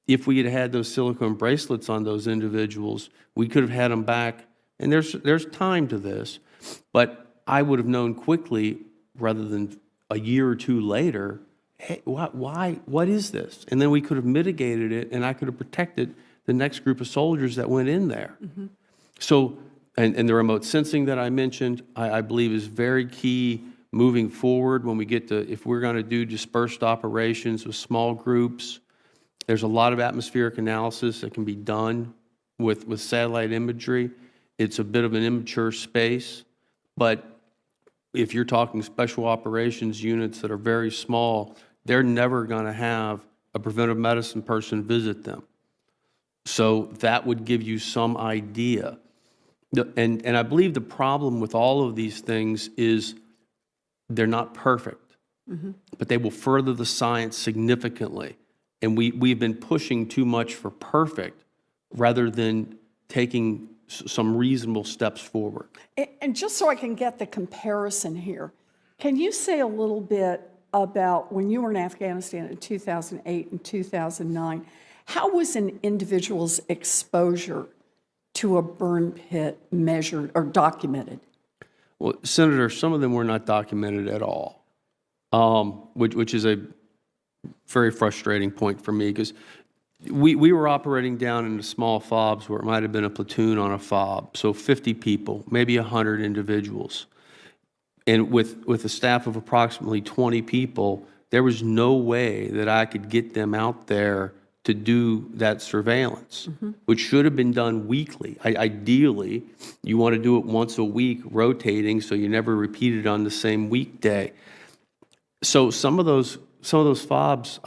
If we had had those silicone bracelets on those individuals, we could have had them back. And there's time to this, but I would have known quickly rather than a year or two later, hey, what is this? And then we could have mitigated it, and I could have protected the next group of soldiers that went in there. Mm-hmm. So, and the remote sensing that I mentioned, I believe is very key moving forward when we get to, if we're going to do dispersed operations with small groups. There's a lot of atmospheric analysis that can be done with satellite imagery. It's a bit of an immature space, but if you're talking special operations units that are very small, they're never going to have a preventive medicine person visit them. So that would give you some idea. And I believe the problem with all of these things is they're not perfect, but they will further the science significantly. And we've been pushing too much for perfect rather than taking some reasonable steps forward. And just so I can get the comparison here, can you say a little bit about when you were in Afghanistan in 2008 and 2009, how was an individual's exposure to a burn pit measured or documented? Well, Senator, some of them were not documented at all, which is a very frustrating point for me because we were operating down in the small FOBs where it might have been a platoon on a FOB, so 50 people, maybe 100 individuals. And with a staff of approximately 20 people, there was no way that I could get them out there to do that surveillance, which should have been done weekly. Ideally, you want to do it once a week, rotating, so you never repeat it on the same weekday. So some of those FOBs,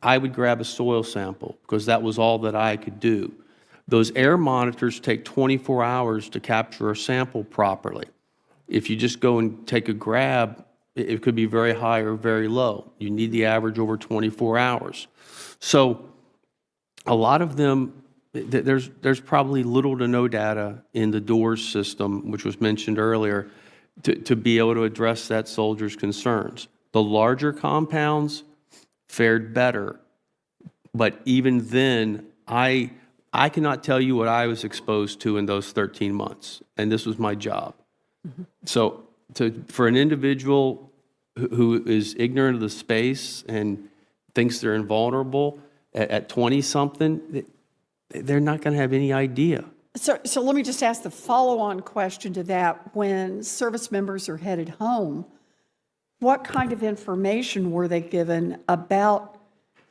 I would grab a soil sample because that was all that I could do. Those air monitors take 24 hours to capture a sample properly. If you just go and take a grab, it could be very high or very low. You need the average over 24 hours. So a lot of them, there's probably little to no data in the DOORS system, which was mentioned earlier, to be able to address that soldier's concerns. The larger compounds fared better, but even then, I cannot tell you what I was exposed to in those 13 months, and this was my job. So for an individual who is ignorant of the space and thinks they're invulnerable at 20-something, they're not going to have any idea. So let me just ask the follow-on question to that. When service members are headed home, what kind of information were they given about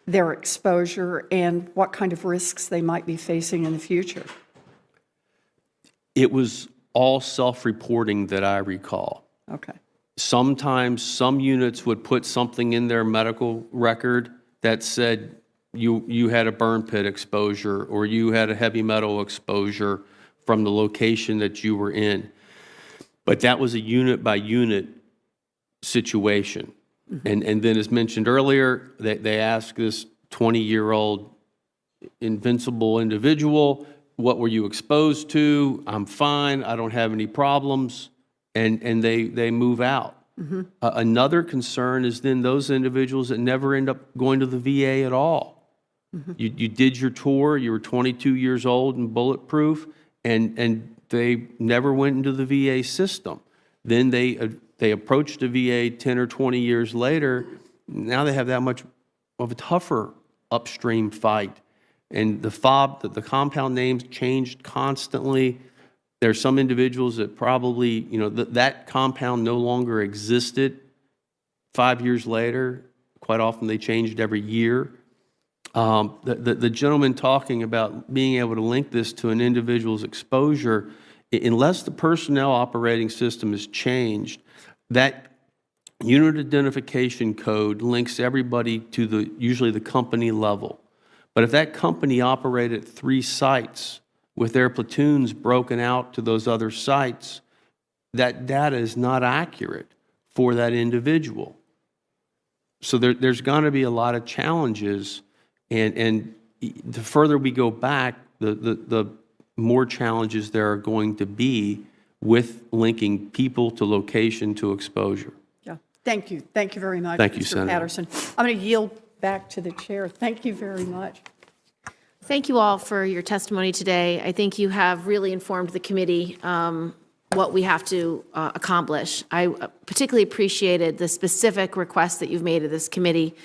their exposure and what kind of risks they might be facing in the future? It was all self-reporting that I recall. Okay. Sometimes some units would put something in their medical record that said you had a burn pit exposure or you had a heavy metal exposure from the location that you were in. But that was a unit by unit situation. And then as mentioned earlier, they asked this 20-year-old invincible individual, what were you exposed to? I'm fine, I don't have any problems, and they move out. Another concern is then those individuals that never end up going to the VA at all. You did your tour, you were 22 years old and bulletproof, and they never went into the VA system. Then they approached the VA 10 or 20 years later. Now they have that much of a tougher upstream fight. And the FOB, the compound names changed constantly. There's some individuals that probably, that compound no longer existed 5 years later. Quite often they changed every year. The gentleman talking about being able to link this to an individual's exposure, unless the personnel operating system is changed, that unit identification code links everybody to usually the company level. But if that company operated 3 sites with their platoons broken out to those other sites, that data is not accurate for that individual. So there's going to be a lot of challenges, and the further we go back, the more challenges there are going to be with linking people to location to exposure. Yeah, thank you. Thank you very much, Thank you, Mr. Senator. Patterson. I'm going to yield back to the chair. Thank you very much. Thank you all for your testimony today. I think you have really informed the committee what we have to accomplish. I particularly appreciated the specific requests that you've made of this committee,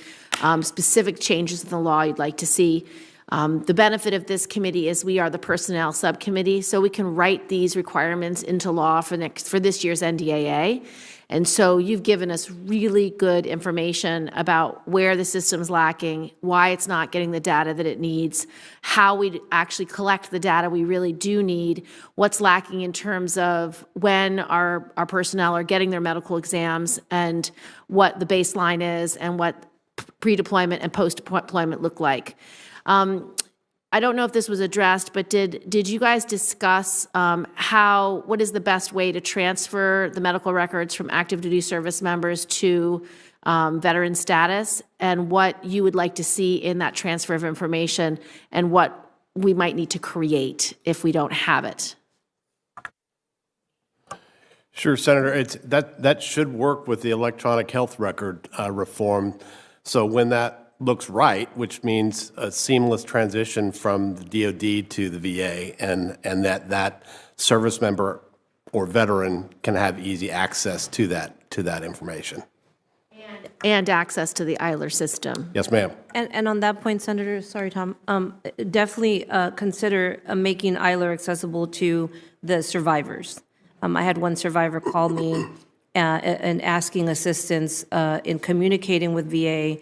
specific changes in the law you'd like to see. The benefit of this committee is we are the personnel subcommittee, so we can write these requirements into law for this year's NDAA. And so you've given us really good information about where the system's lacking, why it's not getting the data that it needs, how we actually collect the data we really do need, what's lacking in terms of when our personnel are getting their medical exams, and what the baseline is, and what pre-deployment and post-deployment look like. I don't know if this was addressed, but did you guys discuss what is the best way to transfer the medical records from active duty service members to veteran status, and what you would like to see in that transfer of information, and what we might need to create if we don't have it? Sure, Senator. That should work with the electronic health record reform. So when that looks right, which means a seamless transition from the DoD to the VA, and that service member or veteran can have easy access to that information. And access to the EILR system. Yes, ma'am. And on that point, Senator, sorry, Tom, definitely consider making EILR accessible to the survivors. I had one survivor call me and asking assistance in communicating with VA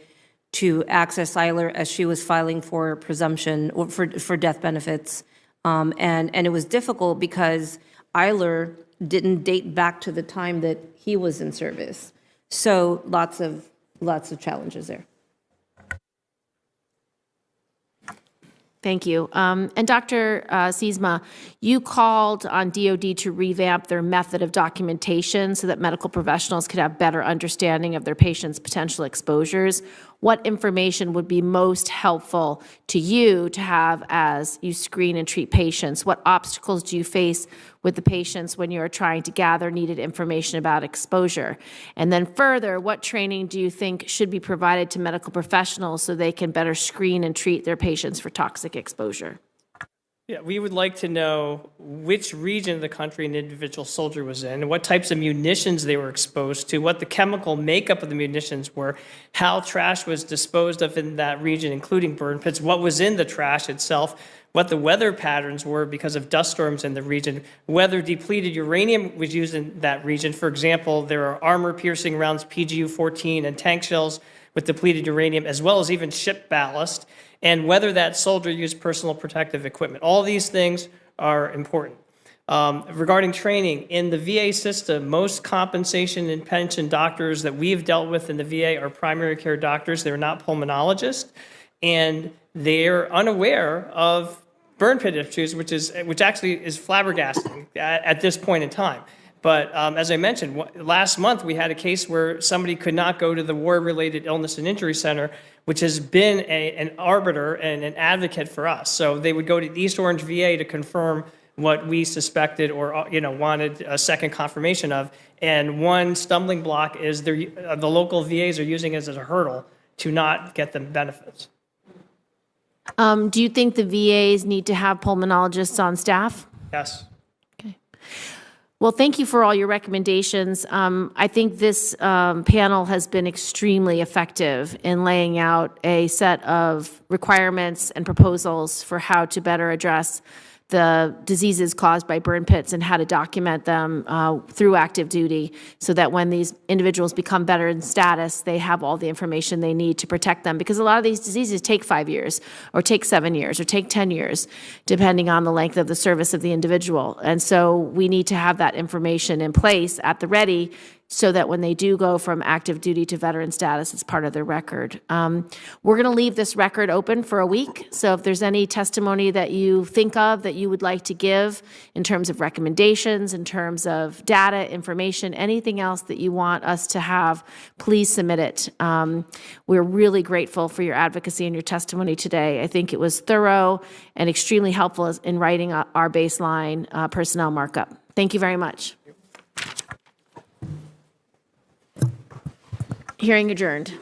to access EILR as she was filing for presumption or for death benefits. And it was difficult because EILR didn't date back to the time that he was in service. So lots of challenges there. Thank you. And Dr. Siesma, you called on DoD to revamp their method of documentation so that medical professionals could have better understanding of their patients' potential exposures. What information would be most helpful to you to have as you screen and treat patients? What obstacles do you face with the patients when you are trying to gather needed information about exposure? And then further, what training do you think should be provided to medical professionals so they can better screen and treat their patients for toxic exposure? Yeah, we would like to know which region of the country an individual soldier was in, what types of munitions they were exposed to, what the chemical makeup of the munitions were, how trash was disposed of in that region, including burn pits, what was in the trash itself, what the weather patterns were because of dust storms in the region, whether depleted uranium was used in that region. For example, there are armor-piercing rounds, PGU-14, and tank shells with depleted uranium, as well as even ship ballast, and whether that soldier used personal protective equipment. All these things are important. Regarding training, in the VA system, most compensation and pension doctors that we've dealt with in the VA are primary care doctors. They're not pulmonologists, and they're unaware of burn pit issues, which actually is flabbergasting at this point in time. But as I mentioned, last month we had a case where somebody could not go to the War-Related Illness and Injury Center, which has been an arbiter and an advocate for us. So they would go to East Orange VA to confirm what we suspected or wanted a second confirmation of. And one stumbling block is the local VAs are using it as a hurdle to not get them benefits. Do you think the VAs need to have pulmonologists on staff? Yes. Well, thank you for all your recommendations. I think this panel has been extremely effective in laying out a set of requirements and proposals for how to better address the diseases caused by burn pits and how to document them through active duty so that when these individuals become veteran status, they have all the information they need to protect them. Because a lot of these diseases take 5 years or take 7 years or take 10 years, depending on the length of the service of the individual. And so we need to have that information in place at the ready so that when they do go from active duty to veteran status, it's part of their record. We're going to leave this record open for a week. So if there's any testimony that you think of that you would like to give in terms of recommendations, in terms of data, information, anything else that you want us to have, please submit it. We're really grateful for your advocacy and your testimony today. I think it was thorough and extremely helpful in writing our baseline personnel markup. Thank you very much. Hearing adjourned.